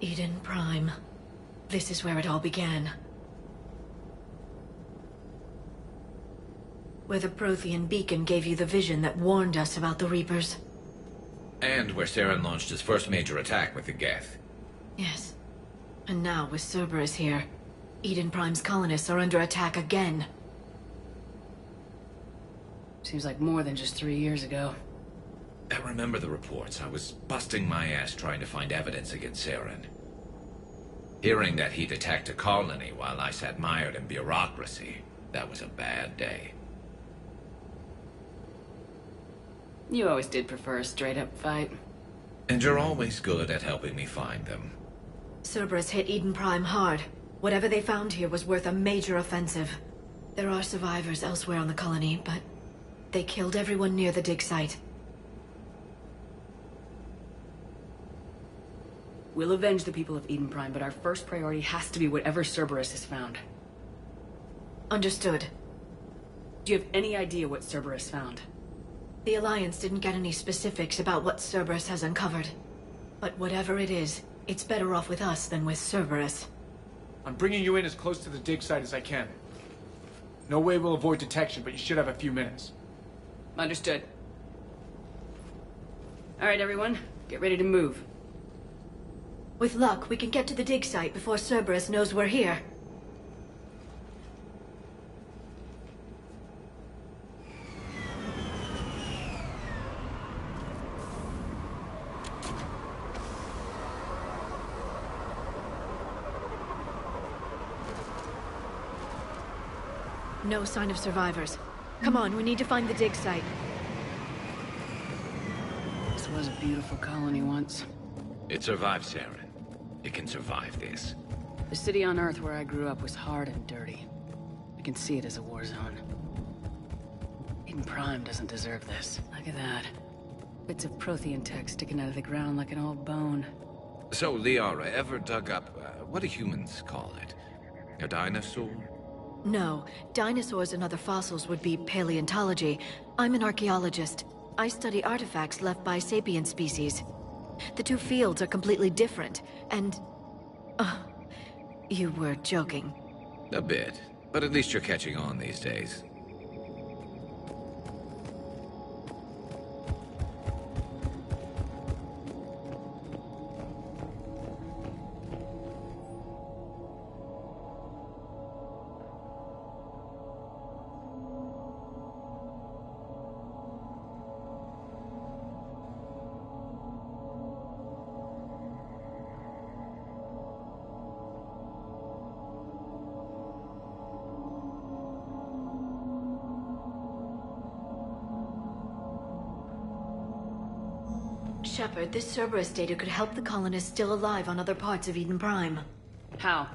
Eden Prime. This is where it all began. Where the Prothean beacon gave you the vision that warned us about the Reapers. And where Saren launched his first major attack with the Geth. Yes. And now, with Cerberus here, Eden Prime's colonists are under attack again. Seems like more than just 3 years ago. I remember the reports. I was busting my ass trying to find evidence against Saren. Hearing that he'd attacked a colony while I sat mired in bureaucracy, that was a bad day. You always did prefer a straight-up fight. And you're always good at helping me find them. Cerberus hit Eden Prime hard. Whatever they found here was worth a major offensive. There are survivors elsewhere on the colony, but they killed everyone near the dig site. We'll avenge the people of Eden Prime, but our first priority has to be whatever Cerberus has found. Understood. Do you have any idea what Cerberus found? The Alliance didn't get any specifics about what Cerberus has uncovered. But whatever it is, it's better off with us than with Cerberus. I'm bringing you in as close to the dig site as I can. No way we'll avoid detection, but you should have a few minutes. Understood. All right, everyone. Get ready to move. With luck, we can get to the dig site before Cerberus knows we're here. No sign of survivors. Come on, we need to find the dig site. This was a beautiful colony once. It survived, Saren. It can survive this. The city on Earth where I grew up was hard and dirty. I can see it as a war zone. Eden Prime doesn't deserve this. Look at that. Bits of Prothean tech sticking out of the ground like an old bone. So, Liara, ever dug up, what do humans call it? A dinosaur? No. Dinosaurs and other fossils would be paleontology. I'm an archaeologist. I study artifacts left by sapient species. The two fields are completely different, and... you were joking. A bit. But at least you're catching on these days. Shepard, this Cerberus data could help the colonists still alive on other parts of Eden Prime. How?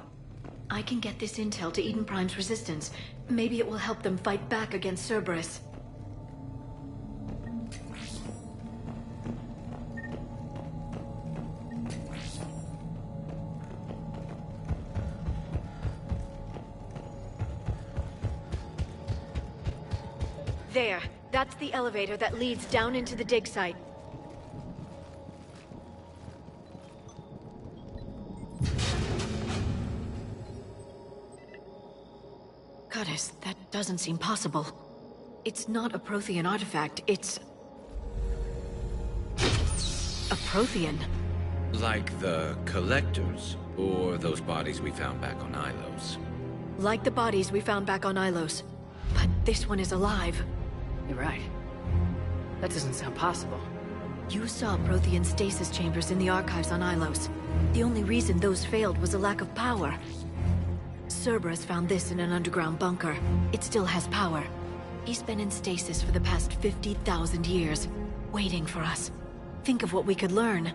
I can get this intel to Eden Prime's resistance. Maybe it will help them fight back against Cerberus. There. That's the elevator that leads down into the dig site. Goddess, that doesn't seem possible. It's not a Prothean artifact, it's... a Prothean. Like the Collectors, or those bodies we found back on Ilos. Like the bodies we found back on Ilos. But this one is alive. You're right. That doesn't sound possible. You saw Prothean stasis chambers in the archives on Ilos. The only reason those failed was a lack of power. Cerberus found this in an underground bunker. It still has power. He's been in stasis for the past 50,000 years, waiting for us. Think of what we could learn.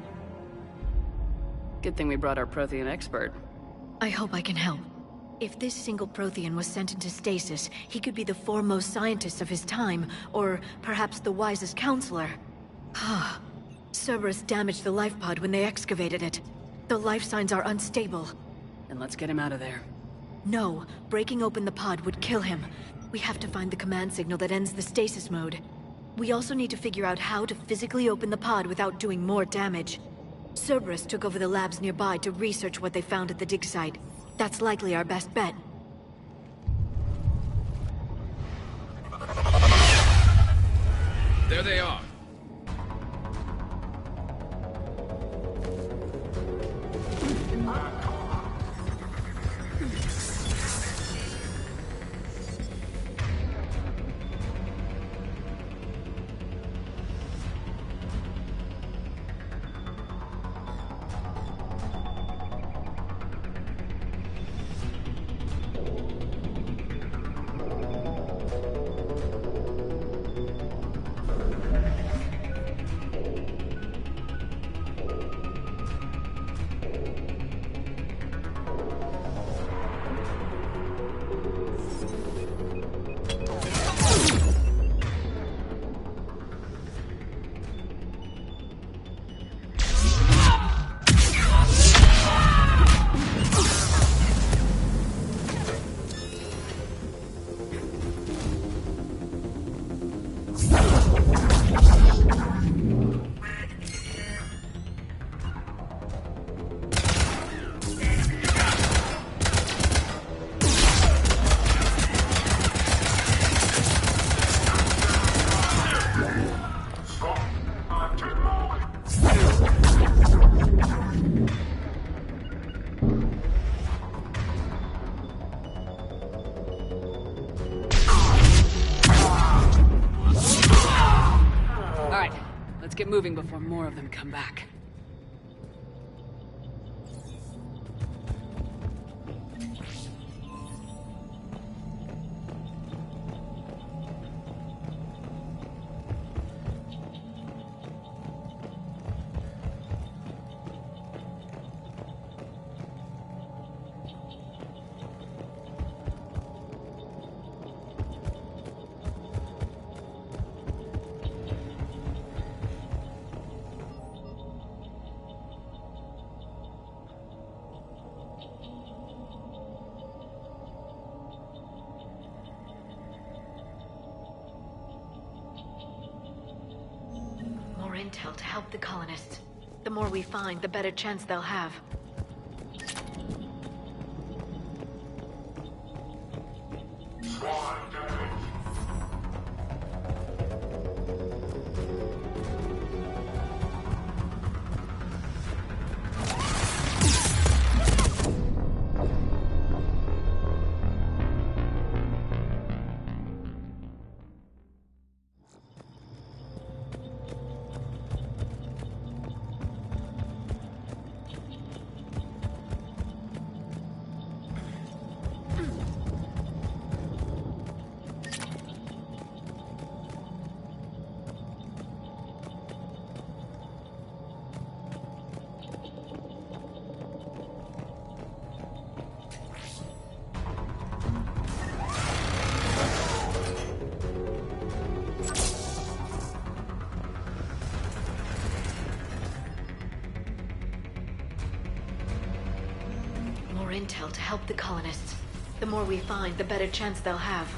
Good thing we brought our Prothean expert. I hope I can help. If this single Prothean was sent into stasis, he could be the foremost scientist of his time, or perhaps the wisest counselor. Cerberus damaged the life pod when they excavated it. The life signs are unstable. Then let's get him out of there. No, breaking open the pod would kill him. We have to find the command signal that ends the stasis mode. We also need to figure out how to physically open the pod without doing more damage. Cerberus took over the labs nearby to research what they found at the dig site. That's likely our best bet. There they are. Get moving before more of them come back. Intel to help the colonists. The more we find, the better chance they'll have. Intel to help the colonists. The more we find, the better chance they'll have.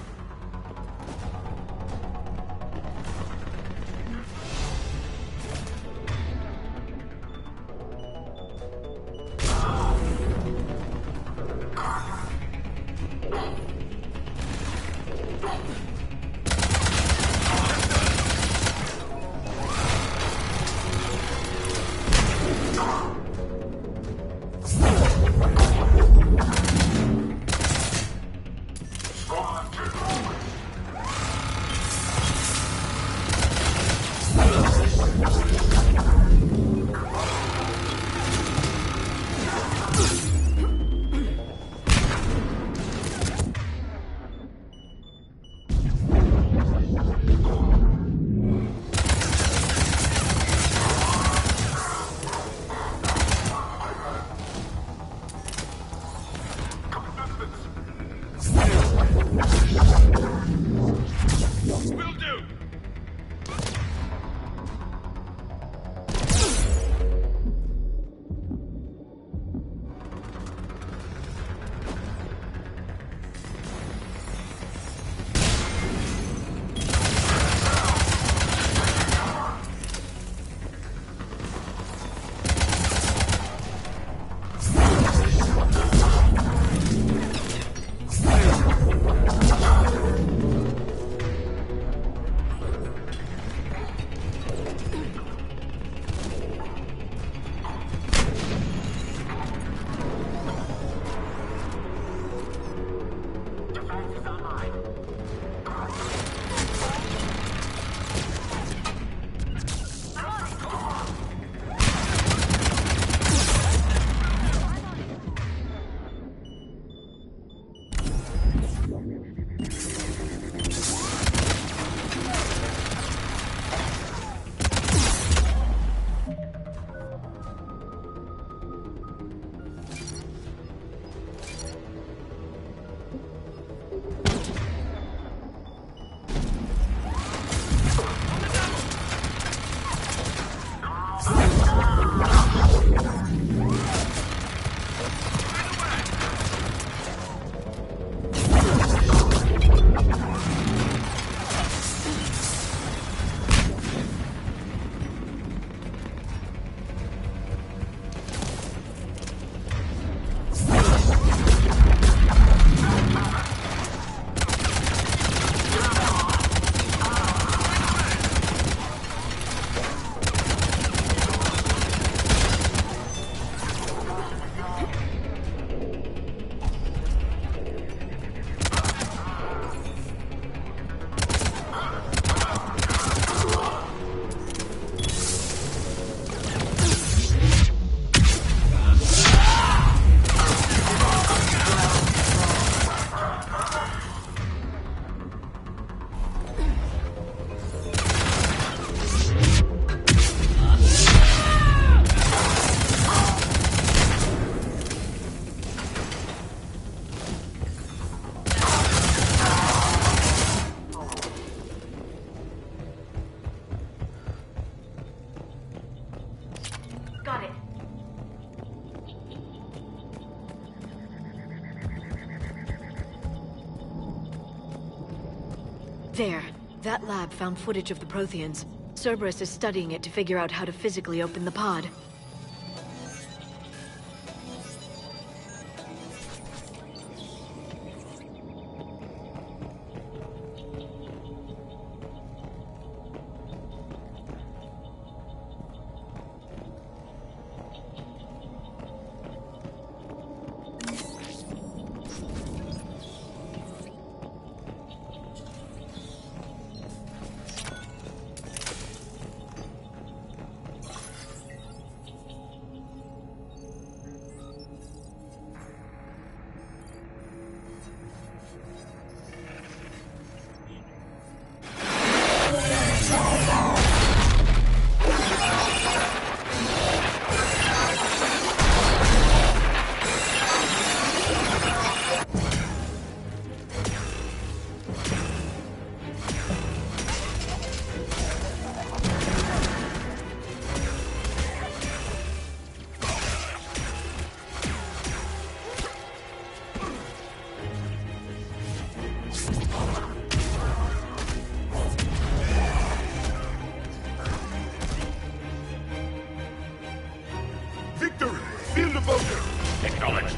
There. That lab found footage of the Protheans. Cerberus is studying it to figure out how to physically open the pod. Acknowledged.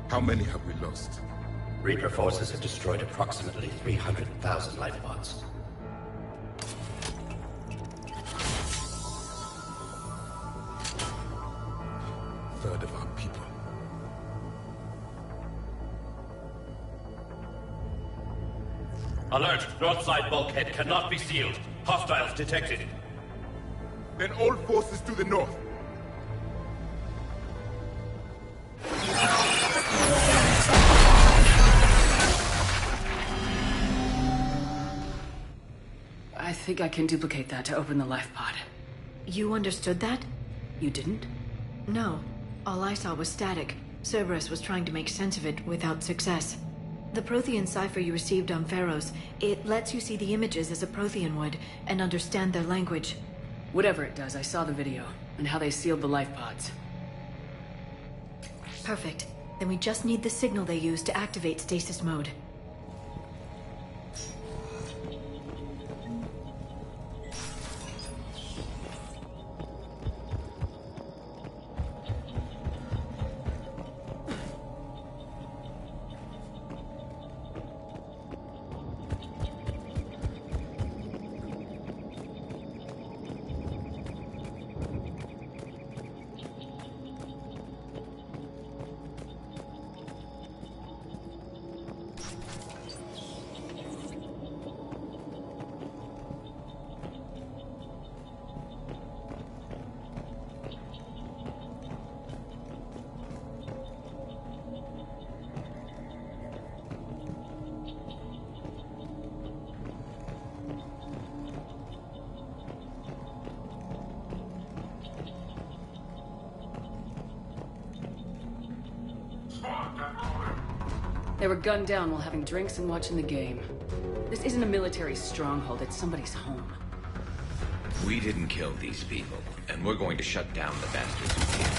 How many have we lost? Reaper forces have destroyed approximately 300,000 life pods. Third of our people. Alert! North side bulkhead cannot be sealed. Hostiles detected. Then all forces to the north. I think I can duplicate that to open the life pod. You understood that? You didn't? No. All I saw was static. Cerberus was trying to make sense of it without success. The Prothean cipher you received on Pharaohs, it lets you see the images as a Prothean would, and understand their language. Whatever it does, I saw the video, and how they sealed the life pods. Perfect. Then we just need the signal they used to activate stasis mode. They were gunned down while having drinks and watching the game. This isn't a military stronghold, it's somebody's home. We didn't kill these people, and we're going to shut down the bastards who did.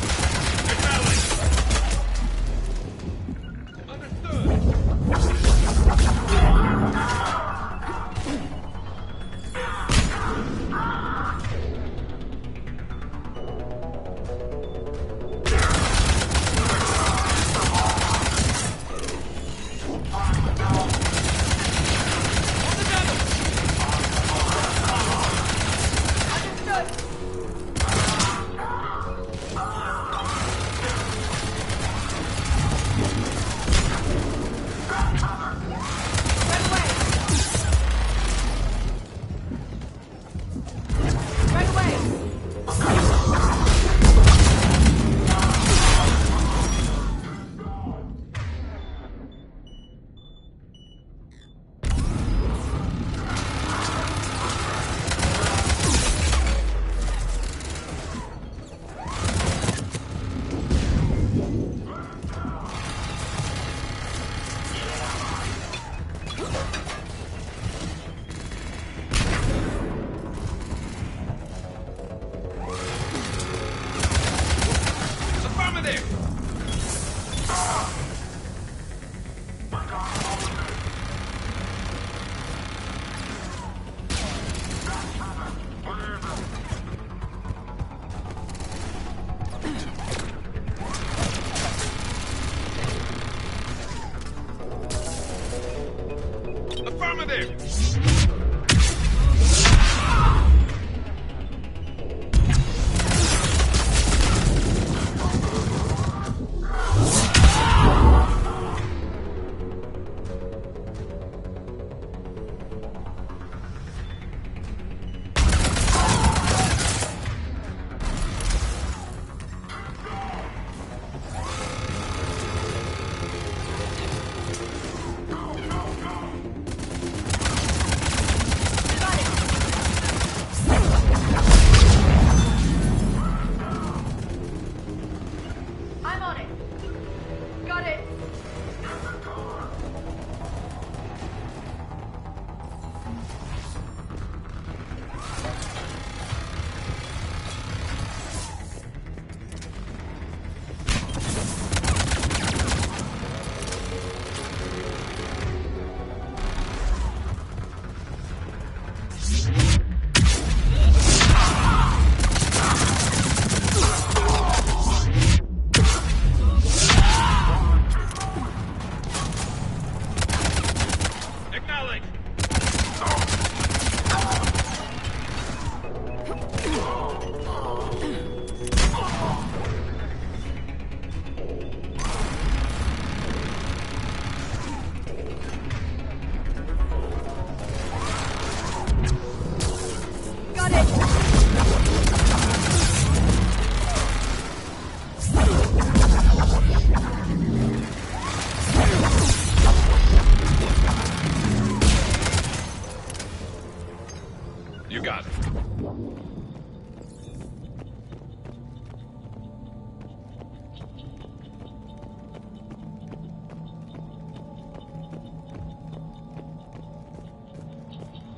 Got it.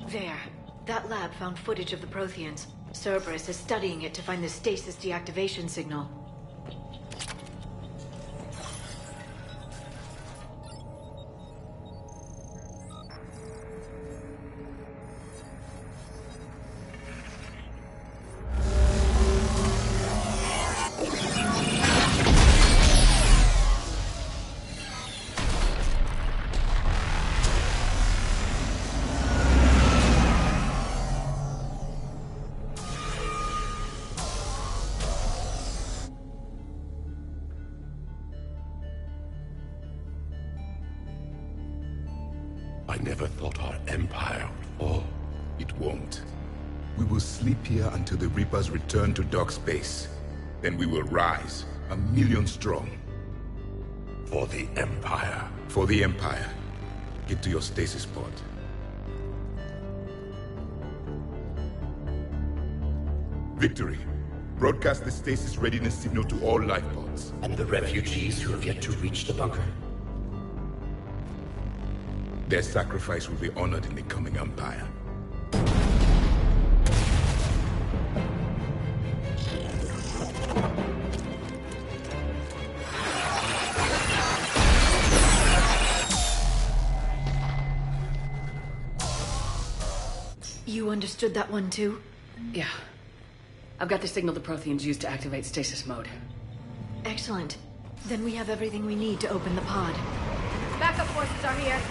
There. That lab found footage of the Protheans. Cerberus is studying it to find the stasis deactivation signal. I never thought our empire would fall. It won't. We will sleep here until the Reapers return to dark space. Then we will rise, 1,000,000 strong. For the Empire. For the Empire. Get to your stasis pod. Victory. Broadcast the stasis readiness signal to all life pods. And the refugees who have yet to reach the bunker. Their sacrifice will be honored in the coming Empire. You understood that one too? Yeah. I've got the signal the Protheans used to activate stasis mode. Excellent. Then we have everything we need to open the pod. Backup forces are here.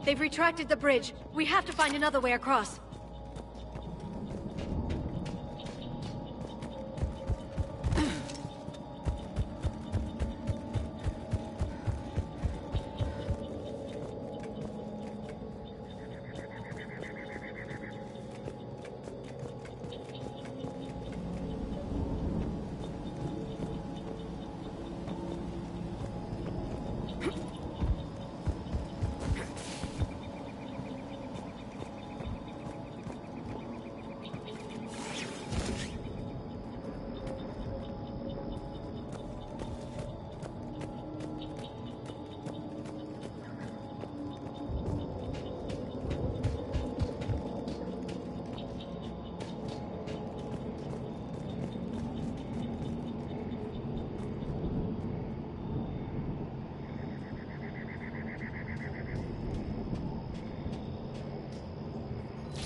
They've retracted the bridge. We have to find another way across.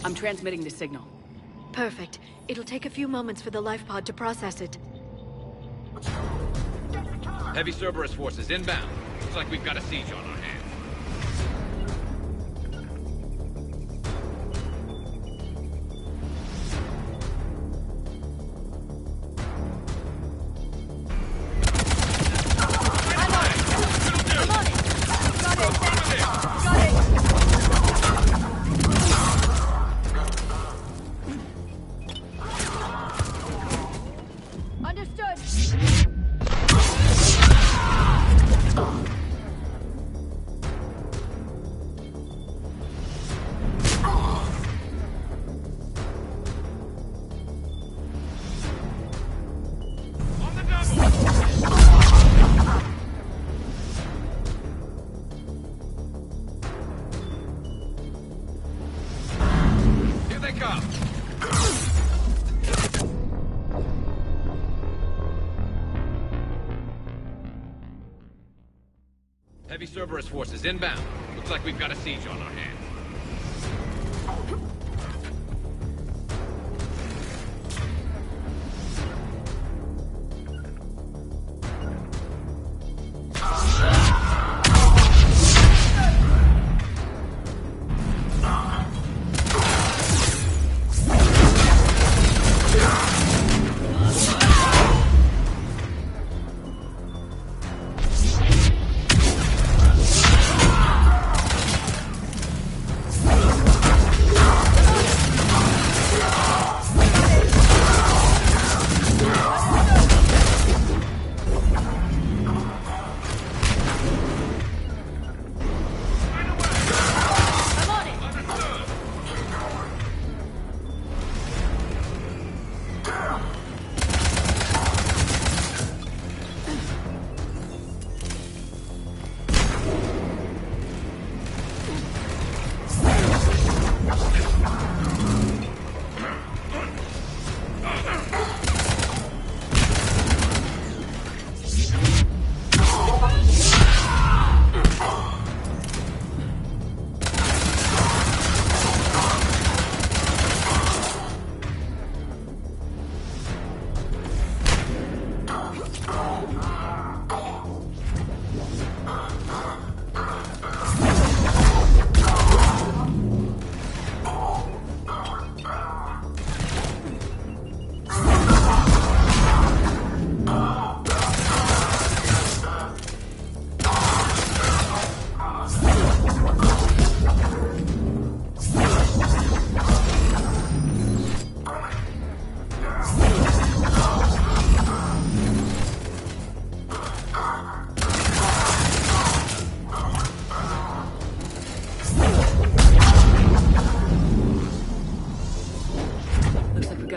I'm transmitting the signal. Perfect. It'll take a few moments for the life pod to process it. Heavy Cerberus forces inbound. Looks like we've got a siege on our hands. Heavy Cerberus forces inbound. Looks like we've got a siege on our hands.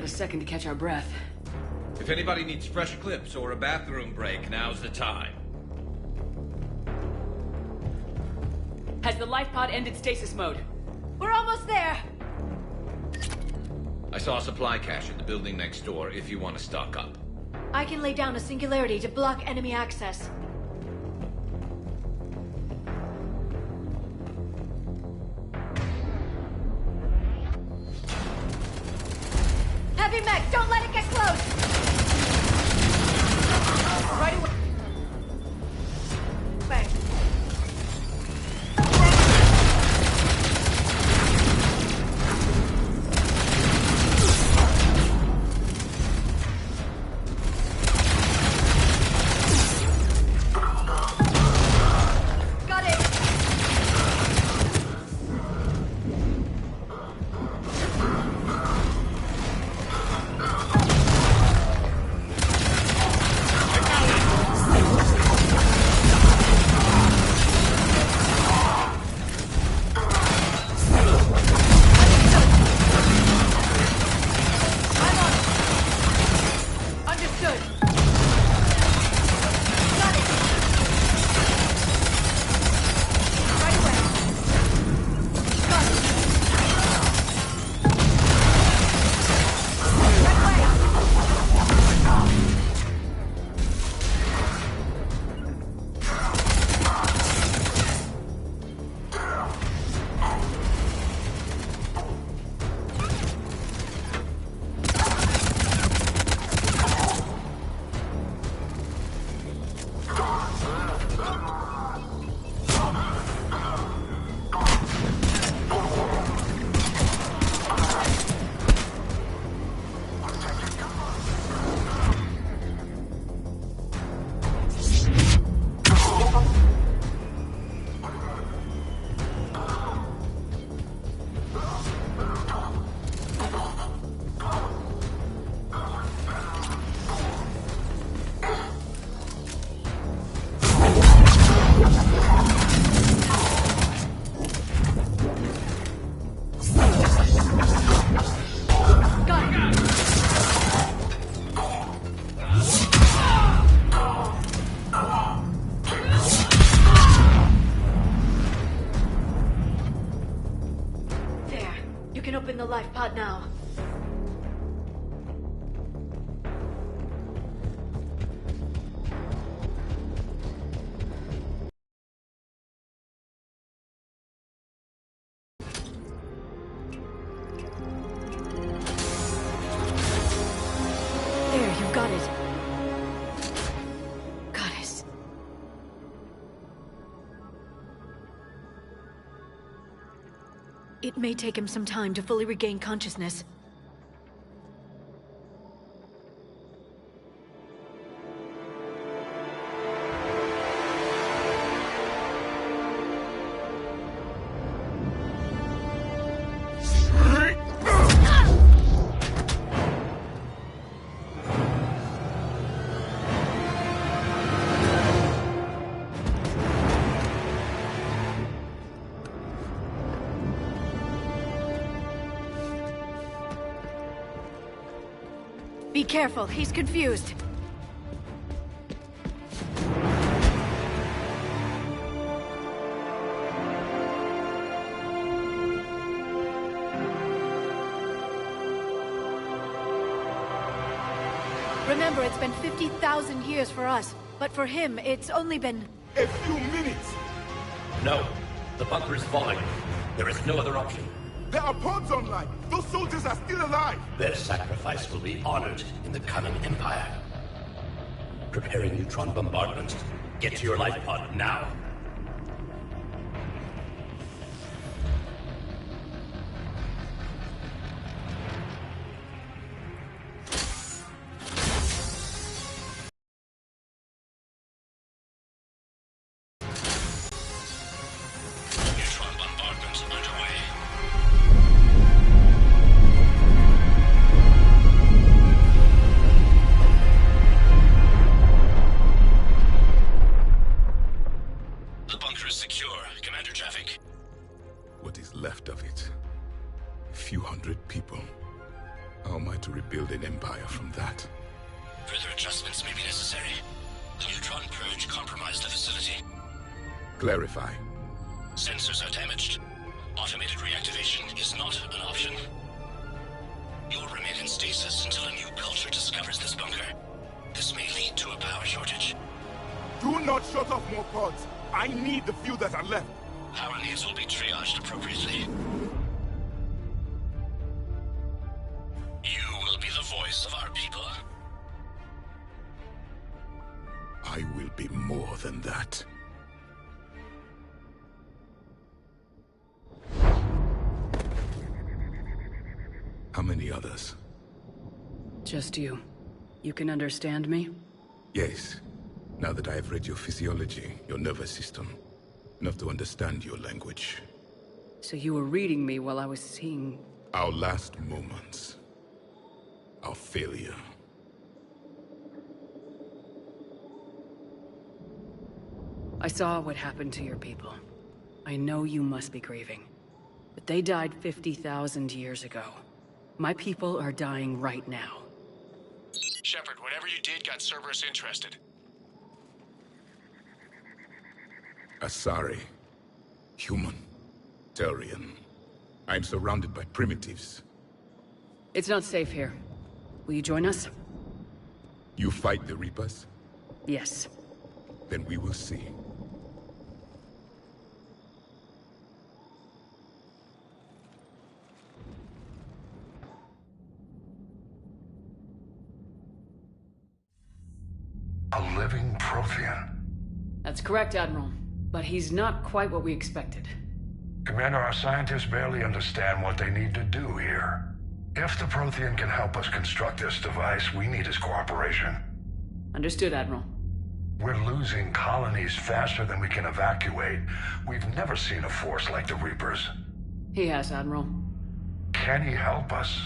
Second to catch our breath. If anybody needs fresh clips or a bathroom break, now's the time. Has the life pod ended stasis mode? We're almost there! I saw a supply cache in the building next door if you want to stock up. I can lay down a singularity to block enemy access. Heavy mech, don't let it get close! Right away. got it. Goddess. It may take him some time to fully regain consciousness. Be careful, he's confused. Remember, it's been 50,000 years for us, but for him, it's only been... A few minutes! No. The bunker is falling. There is no other option. There are pods online! Those soldiers are still alive! Their sacrifice will be honored in the coming Empire. Preparing neutron bombardment. Get to your life pod now. Clarify. Sensors are damaged. Automated reactivation is not an option. You'll remain in stasis until a new culture discovers this bunker. This may lead to a power shortage. Do not shut off more pods. I need the few that are left. Power needs will be triaged appropriately. You will be the voice of our people. I will be more than that. How many others? Just you. You can understand me? Yes. Now that I have read your physiology, your nervous system, enough to understand your language. So you were reading me while I was seeing... Our last moments. Our failure. I saw what happened to your people. I know you must be grieving. But they died 50,000 years ago. My people are dying right now. Shepard, whatever you did got Cerberus interested. Asari. Human. Turian. I'm surrounded by primitives. It's not safe here. Will you join us? You fight the Reapers? Yes. Then we will see. A living Prothean? That's correct, Admiral. But he's not quite what we expected. Commander, our scientists barely understand what they need to do here. If the Prothean can help us construct this device, we need his cooperation. Understood, Admiral. We're losing colonies faster than we can evacuate. We've never seen a force like the Reapers. He has, Admiral. Can he help us?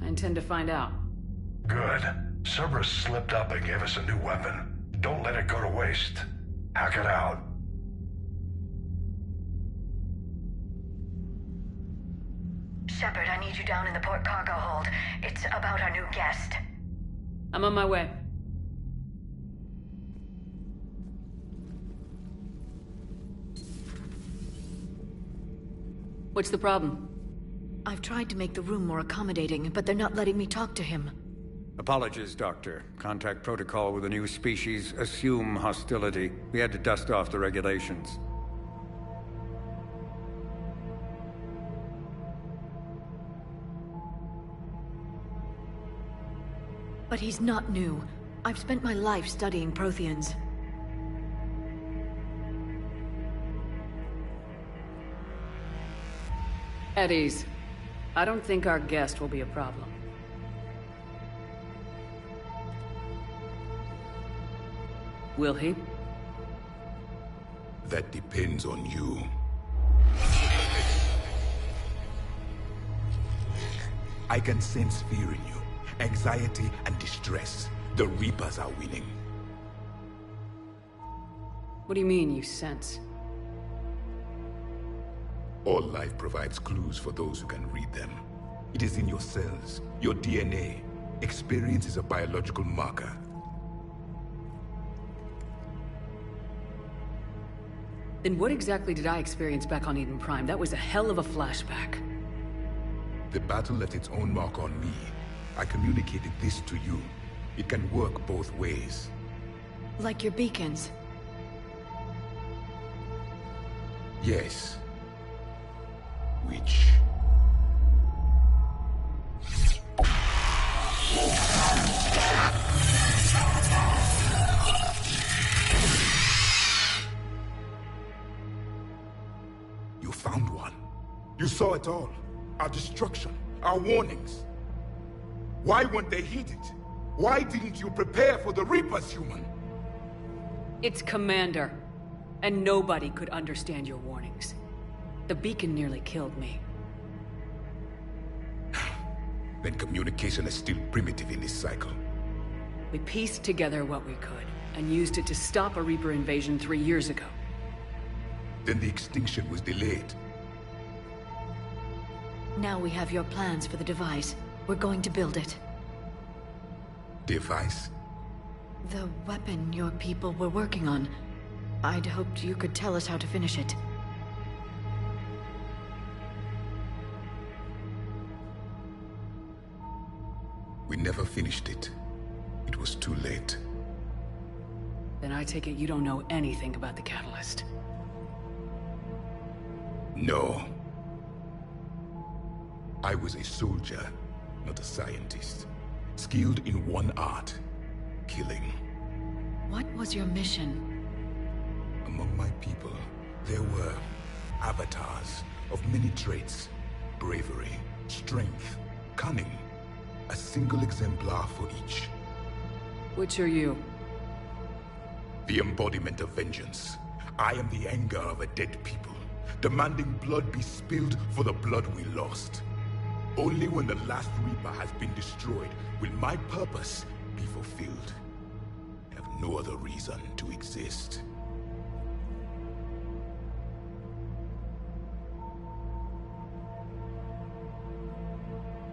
I intend to find out. Good. Cerberus slipped up and gave us a new weapon. Don't let it go to waste. Hack it out. Shepard, I need you down in the port cargo hold. It's about our new guest. I'm on my way. What's the problem? I've tried to make the room more accommodating, but they're not letting me talk to him. Apologies, Doctor. Contact protocol with a new species. Assume hostility. We had to dust off the regulations. But he's not new. I've spent my life studying Protheans. At ease. I don't think our guest will be a problem. Will he? That depends on you. I can sense fear in you, anxiety and distress. The Reapers are winning. What do you mean, you sense? All life provides clues for those who can read them. It is in your cells, your DNA. Experience is a biological marker. Then what exactly did I experience back on Eden Prime? That was a hell of a flashback. The battle left its own mark on me. I communicated this to you. It can work both ways. Like your beacons? Yes. Which... You found one. You saw it all. Our destruction, our warnings. Why weren't they heeded? Why didn't you prepare for the Reapers, human? It's Commander. And nobody could understand your warnings. The beacon nearly killed me. Then communication is still primitive in this cycle. We pieced together what we could, and used it to stop a Reaper invasion 3 years ago. Then the extinction was delayed. Now we have your plans for the device. We're going to build it. Device? The weapon your people were working on. I'd hoped you could tell us how to finish it. We never finished it. It was too late. Then I take it you don't know anything about the catalyst. No. I was a soldier, not a scientist. Skilled in one art, killing. What was your mission? Among my people, there were avatars of many traits. Bravery, strength, cunning. A single exemplar for each. Which are you? The embodiment of vengeance. I am the anger of a dead people, demanding blood be spilled for the blood we lost. Only when the last Reaper has been destroyed will my purpose be fulfilled. I have no other reason to exist.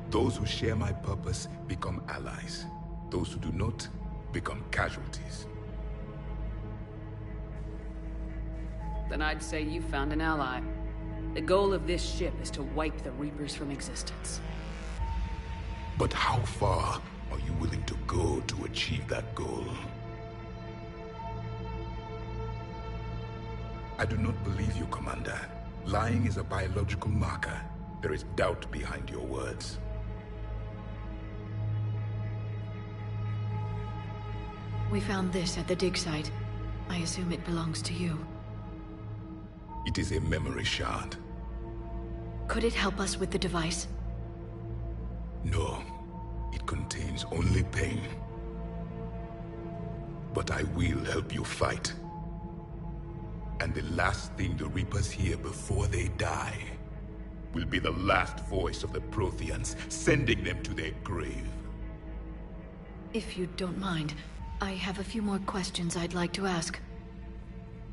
Those who share my purpose become allies. Those who do not become casualties. Then I'd say you found an ally. The goal of this ship is to wipe the Reapers from existence. But how far are you willing to go to achieve that goal? I do not believe you, Commander. Lying is a biological marker. There is doubt behind your words. We found this at the dig site. I assume it belongs to you. It is a memory shard. Could it help us with the device? No. It contains only pain. But I will help you fight. And the last thing the Reapers hear before they die will be the last voice of the Protheans, sending them to their grave. If you don't mind, I have a few more questions I'd like to ask.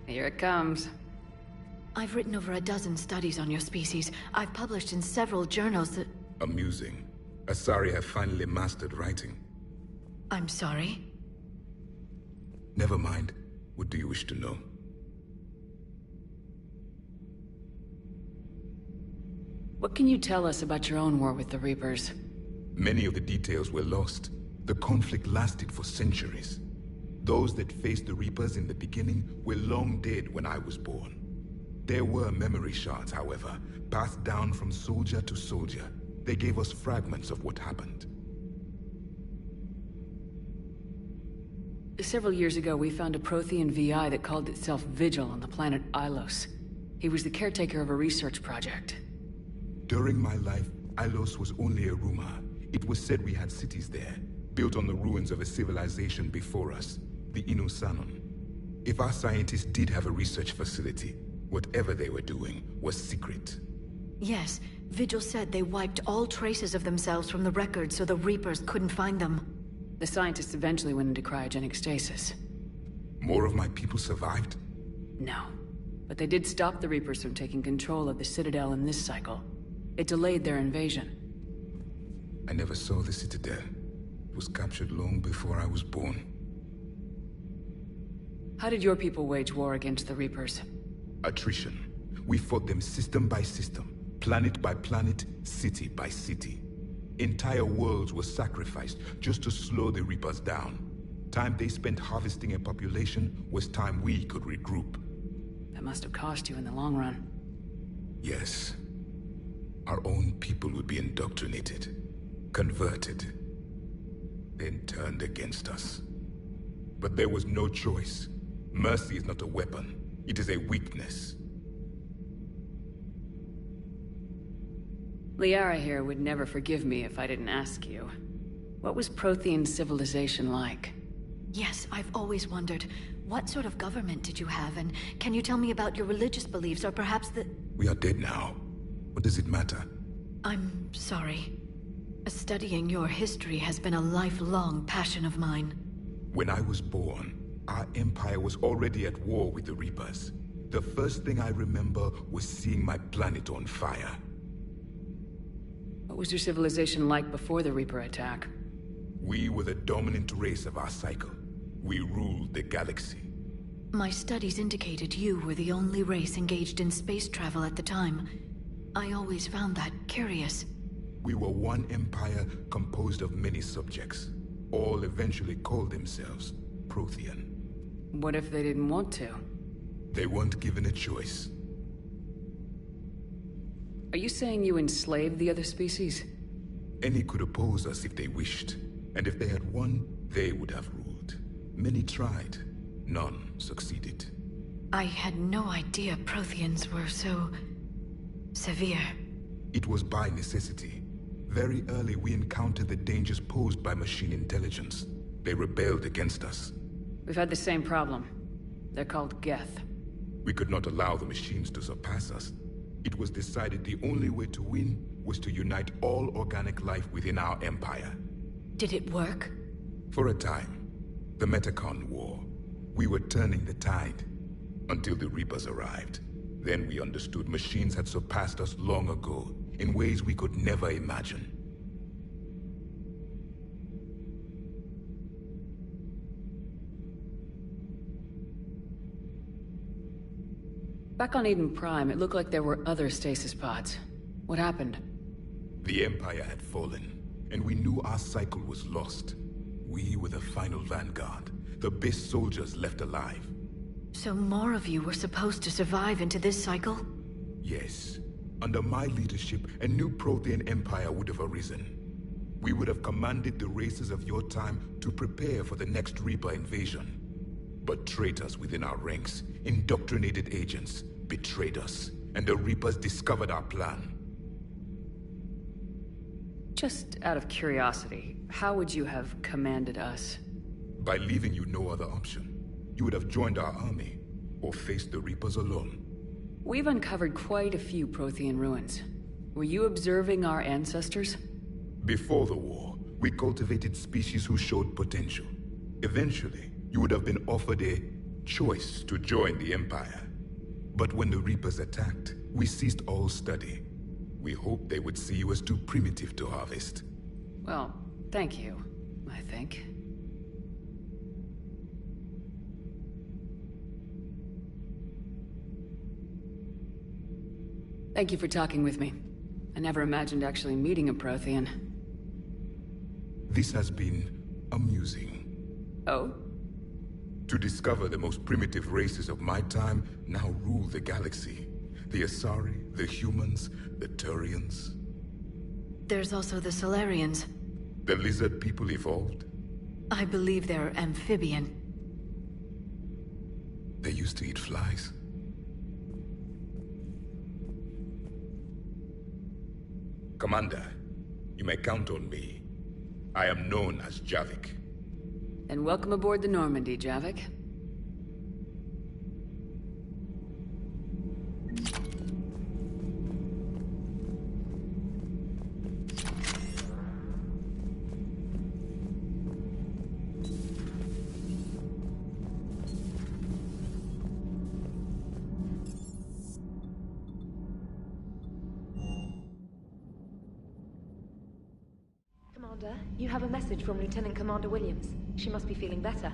Here it comes. I've written over a dozen studies on your species. I've published in several journals that... Amusing. Asari have finally mastered writing. I'm sorry? Never mind. What do you wish to know? What can you tell us about your own war with the Reapers? Many of the details were lost. The conflict lasted for centuries. Those that faced the Reapers in the beginning were long dead when I was born. There were memory shards, however, passed down from soldier to soldier. They gave us fragments of what happened. Several years ago, we found a Prothean VI that called itself Vigil on the planet Ilos. He was the caretaker of a research project. During my life, Ilos was only a rumor. It was said we had cities there, built on the ruins of a civilization before us, the Inosanon. If our scientists did have a research facility, whatever they were doing was secret. Yes, Vigil said they wiped all traces of themselves from the records so the Reapers couldn't find them. The scientists eventually went into cryogenic stasis. More of my people survived? No. But they did stop the Reapers from taking control of the Citadel in this cycle. It delayed their invasion. I never saw the Citadel. It was captured long before I was born. How did your people wage war against the Reapers? Attrition. We fought them system by system, planet by planet, city by city. Entire worlds were sacrificed just to slow the Reapers down. Time they spent harvesting a population was time we could regroup. That must have cost you in the long run. Yes. Our own people would be indoctrinated, converted, then turned against us. But there was no choice. Mercy is not a weapon. It is a weakness. Liara here would never forgive me if I didn't ask you. What was Prothean civilization like? Yes, I've always wondered, what sort of government did you have, and can you tell me about your religious beliefs, or perhaps the... We are dead now. What does it matter? I'm sorry. Studying your history has been a lifelong passion of mine. When I was born, our empire was already at war with the Reapers. The first thing I remember was seeing my planet on fire. What was your civilization like before the Reaper attack? We were the dominant race of our cycle. We ruled the galaxy. My studies indicated you were the only race engaged in space travel at the time. I always found that curious. We were one empire composed of many subjects. All eventually called themselves Prothean. What if they didn't want to? They weren't given a choice. Are you saying you enslaved the other species? Any could oppose us if they wished. And if they had won, they would have ruled. Many tried. None succeeded. I had no idea Protheans were so... severe. It was by necessity. Very early we encountered the dangers posed by machine intelligence. They rebelled against us. We've had the same problem. They're called Geth. We could not allow the machines to surpass us. It was decided the only way to win was to unite all organic life within our empire. Did it work? For a time. The Metacon War. We were turning the tide. Until the Reapers arrived. Then we understood machines had surpassed us long ago, in ways we could never imagine. Back on Eden Prime, it looked like there were other stasis pods. What happened? The Empire had fallen, and we knew our cycle was lost. We were the final vanguard, the best soldiers left alive. So more of you were supposed to survive into this cycle? Yes. Under my leadership, a new Prothean empire would have arisen. We would have commanded the races of your time to prepare for the next Reaper invasion. But traitors within our ranks, indoctrinated agents, betrayed us, and the Reapers discovered our plan. Just out of curiosity, how would you have commanded us? By leaving you no other option. You would have joined our army, or faced the Reapers alone. We've uncovered quite a few Prothean ruins. Were you observing our ancestors? Before the war, we cultivated species who showed potential. Eventually, you would have been offered a choice to join the Empire. But when the Reapers attacked, we ceased all study. We hoped they would see you as too primitive to harvest. Well, thank you, I think. Thank you for talking with me. I never imagined actually meeting a Prothean. This has been amusing. Oh? To discover the most primitive races of my time now rule the galaxy. The Asari, the humans, the Turians. There's also the Solarians. The lizard people evolved? I believe they're amphibian. They used to eat flies. Commander, you may count on me. I am known as Javik. And welcome aboard the Normandy, Javik. Commander, you have a message from Lieutenant Commander Williams. She must be feeling better.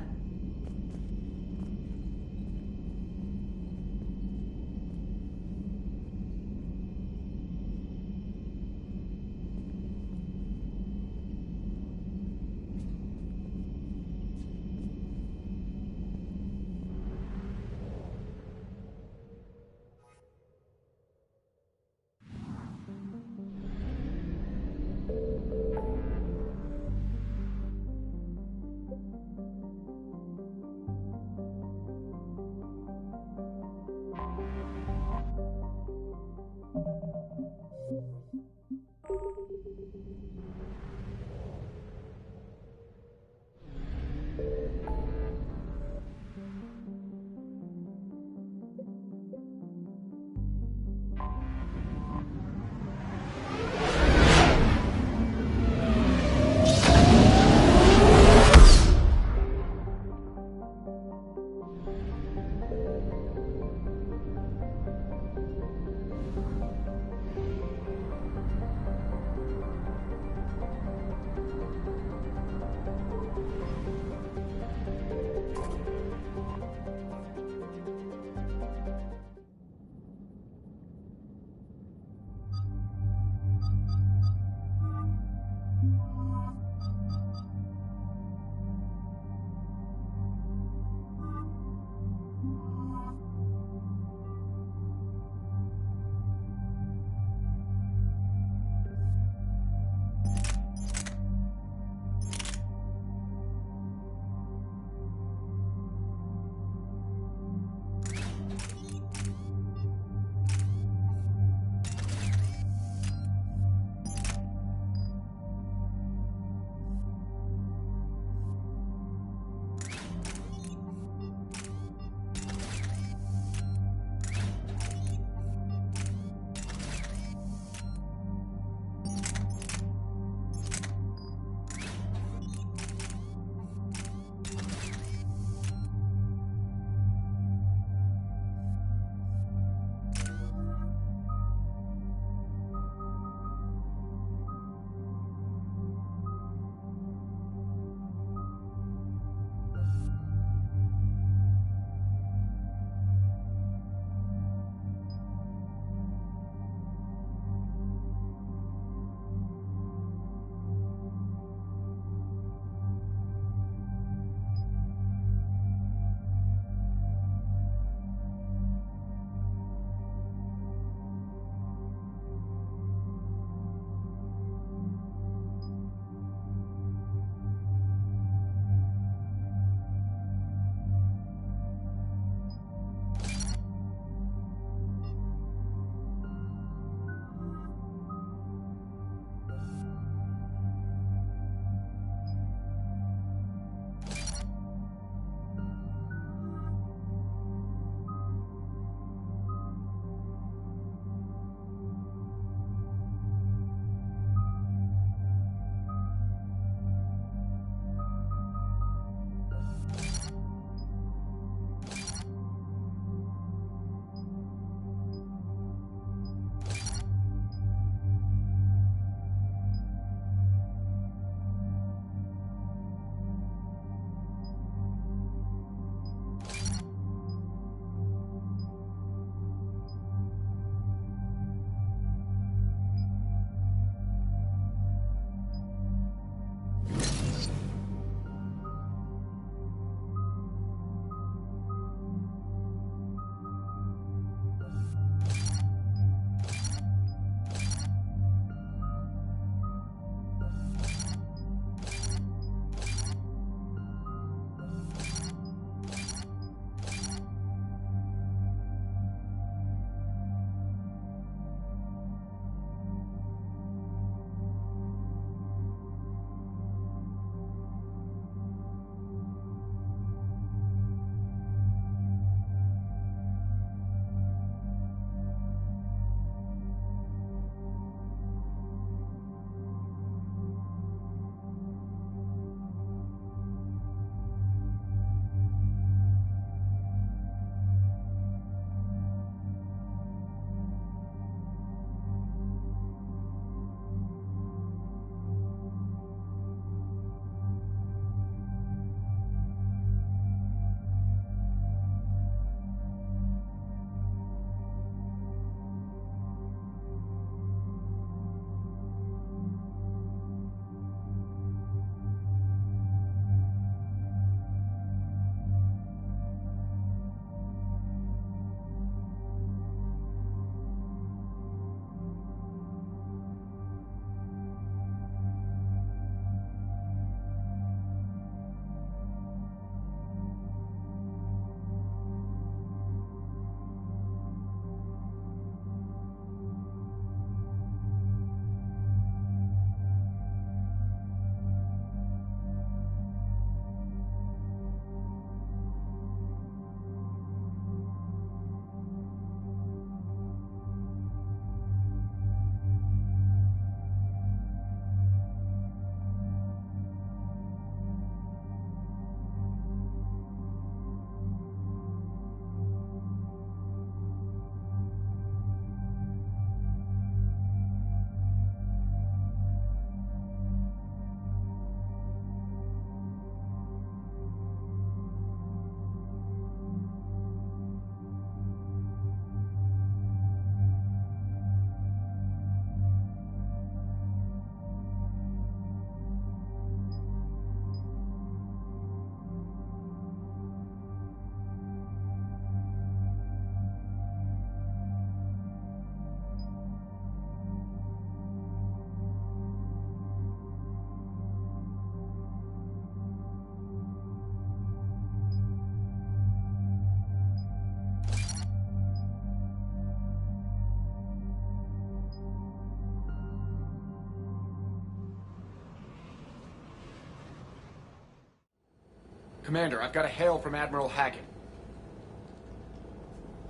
Commander, I've got a hail from Admiral Hackett.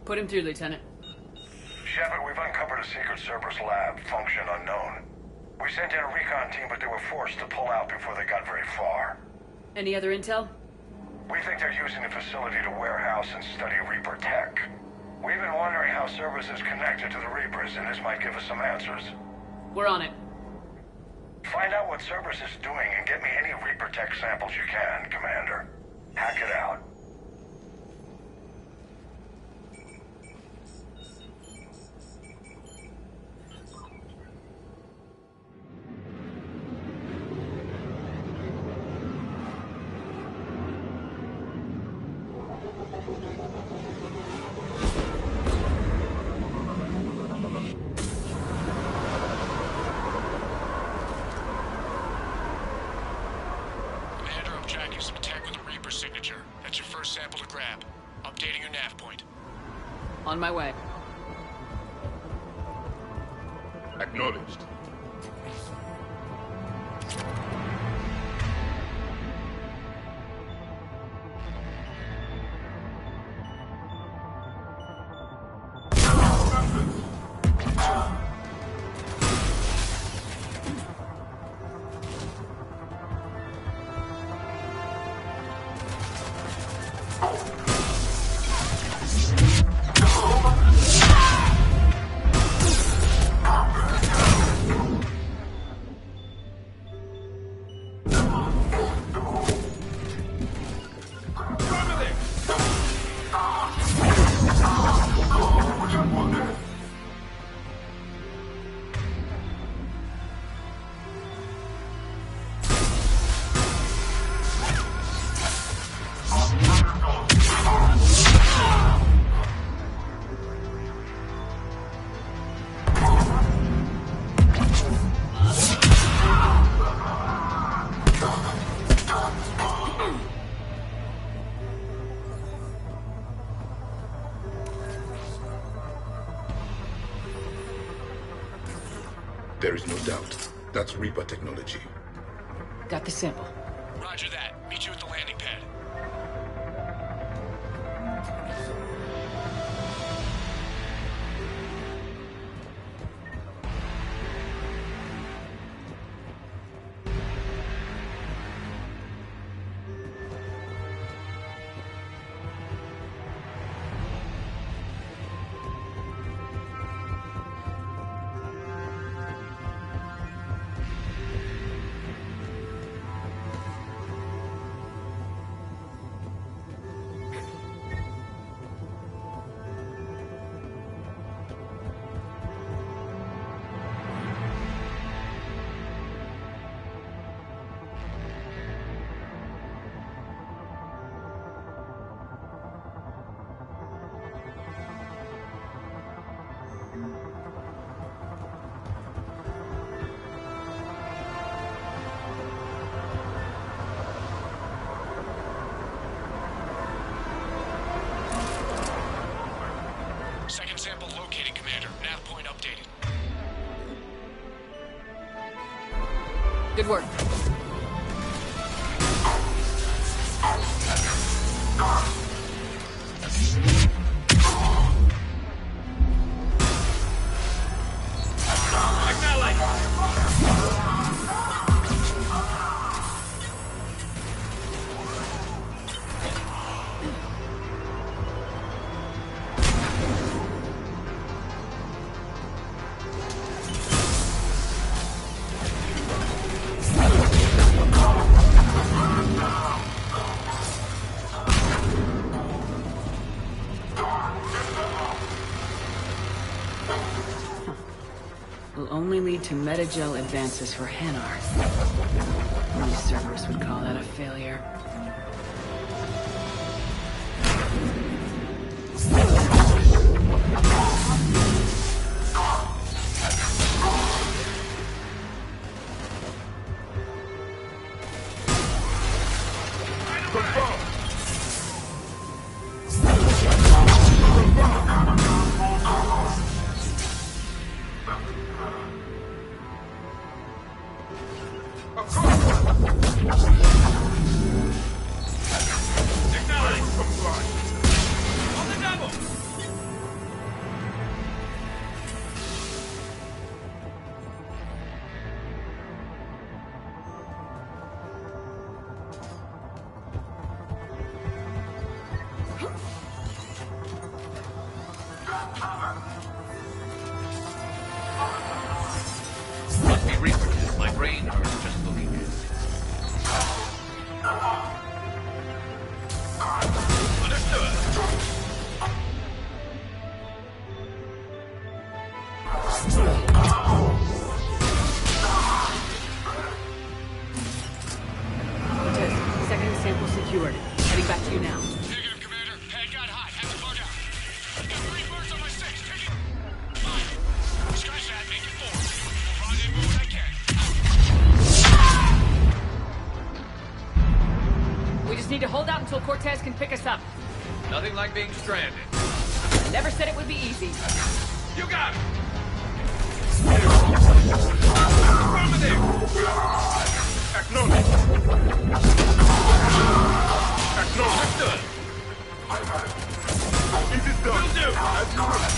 Put him through, Lieutenant. Shepard, we've uncovered a secret Cerberus lab, function unknown. We sent in a recon team, but they were forced to pull out before they got very far. Any other intel? We think they're using the facility to warehouse and study Reaper tech. We've been wondering how Cerberus is connected to the Reapers, and this might give us some answers. We're on it. Find out what Cerberus is doing and get me any Reaper tech samples you can, Commander. Hack it out. On my way. Acknowledged. There is no doubt. That's Reaper technology. Got the sample. Roger that. Meet you at the landing pad. Second sample located, Commander. Nav point updated. Good work. Will only lead to metagel advances for Hanar. Only Cerberus would call that a failure. trained or is it just looking good? Understood. Cortez, second sample secured. Heading back to you now. Negative, Commander. Head got hot. Have to bug out. I've got 3 birds on my 6. Take it. 5. Scratch that. Make it 4. I'll rendezvous when I can. We just need to hold out until Cortez can pick us up. Nothing like being stranded. Never said it would be easy. You got it! Over there! Acknowledge! Understood. It is done. Will do. As you wish.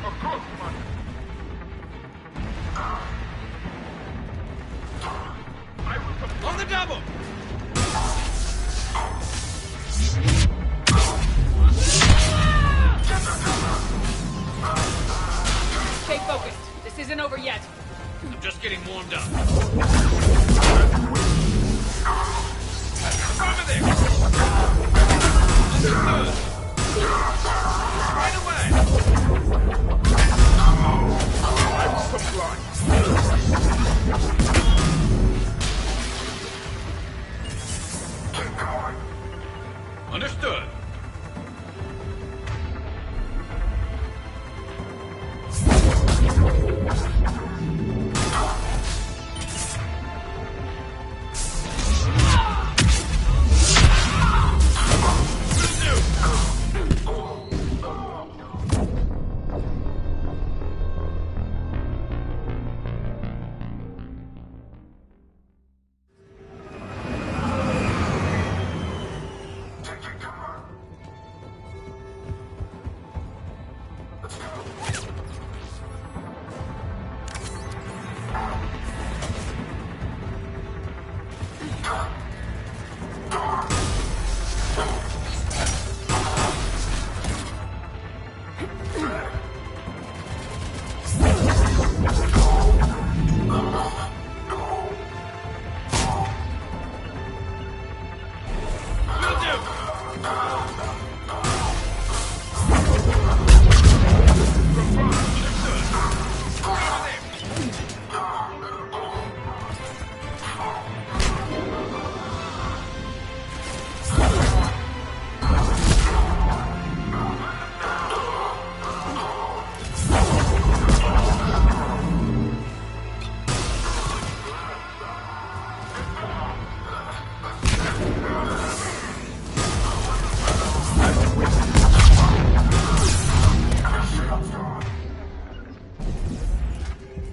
Of course, Commander. I will come. On the double! Stay focused. This isn't over yet. I'm just getting warmed up. Over there! Understood! Right away! I will comply. Keep going. Understood.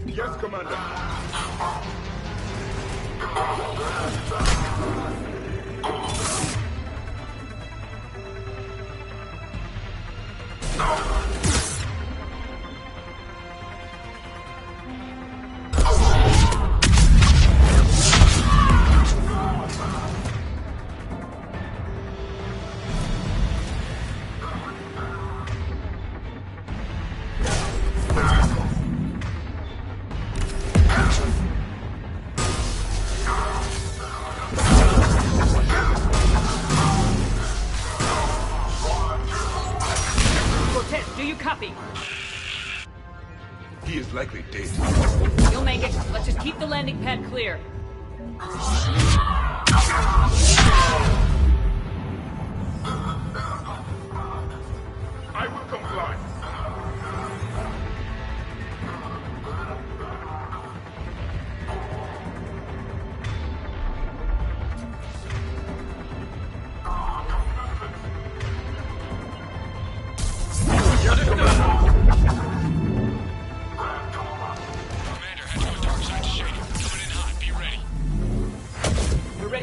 Yes, Commander. Copy. He is likely dead. You'll make it. Let's just keep the landing pad clear. I will comply.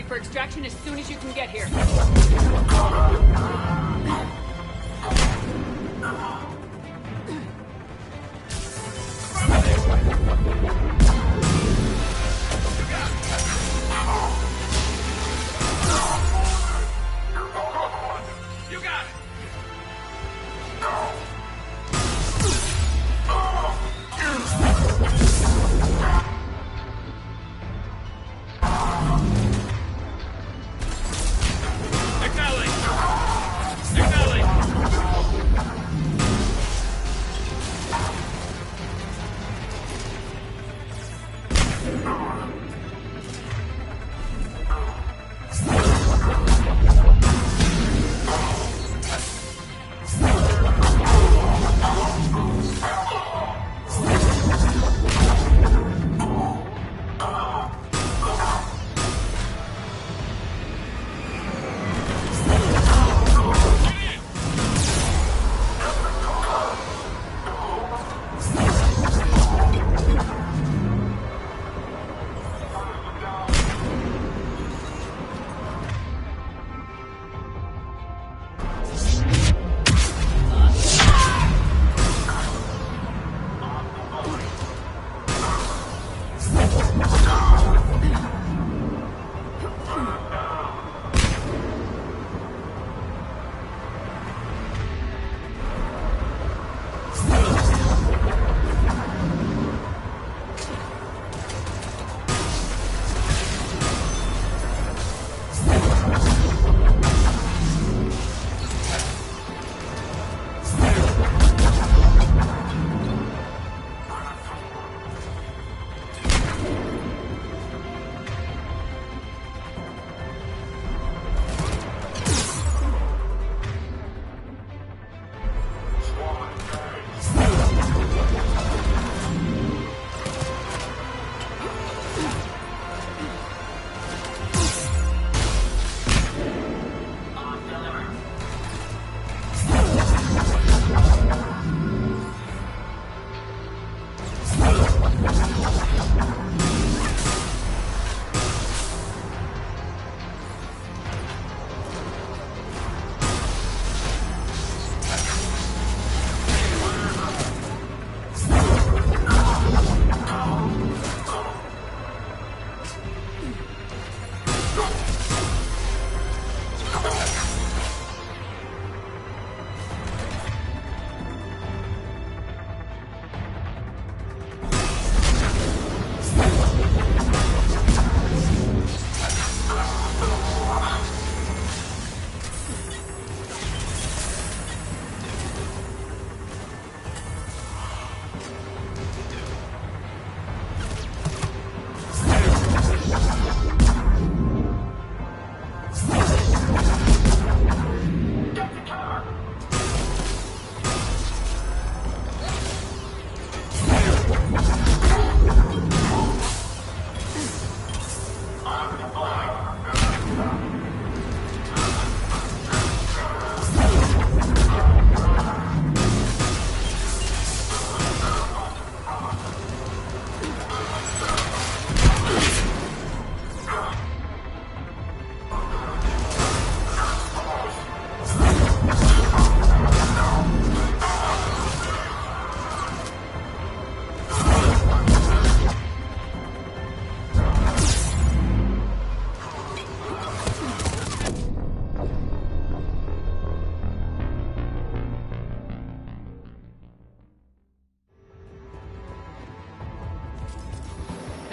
For extraction as soon as you can get here. You got it!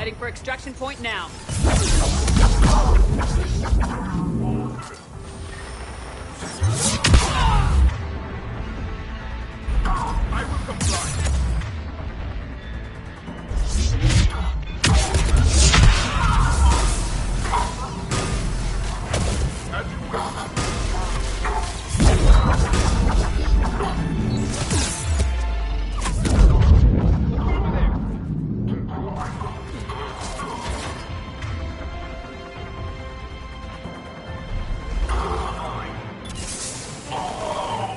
Heading for extraction point now. I will comply. As you will.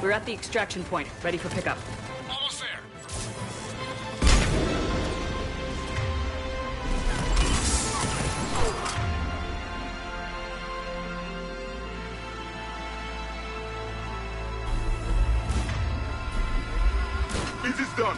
We're at the extraction point, ready for pickup. Almost there. It is done.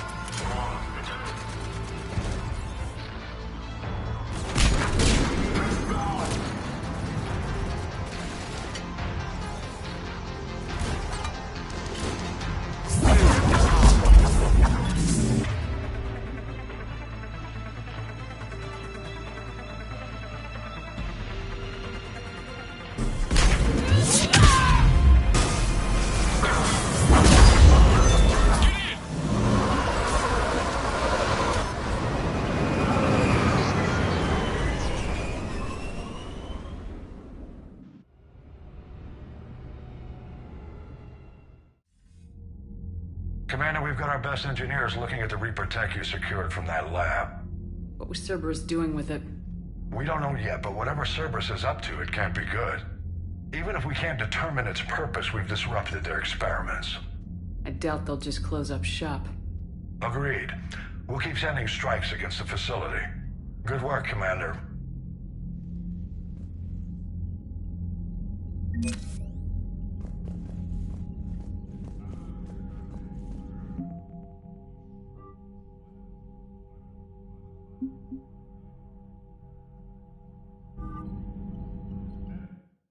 Commander, we've got our best engineers looking at the Reaper tech you secured from that lab. What was Cerberus doing with it? We don't know yet, but whatever Cerberus is up to, it can't be good. Even if we can't determine its purpose, we've disrupted their experiments. I doubt they'll just close up shop. Agreed. We'll keep sending strikes against the facility. Good work, Commander.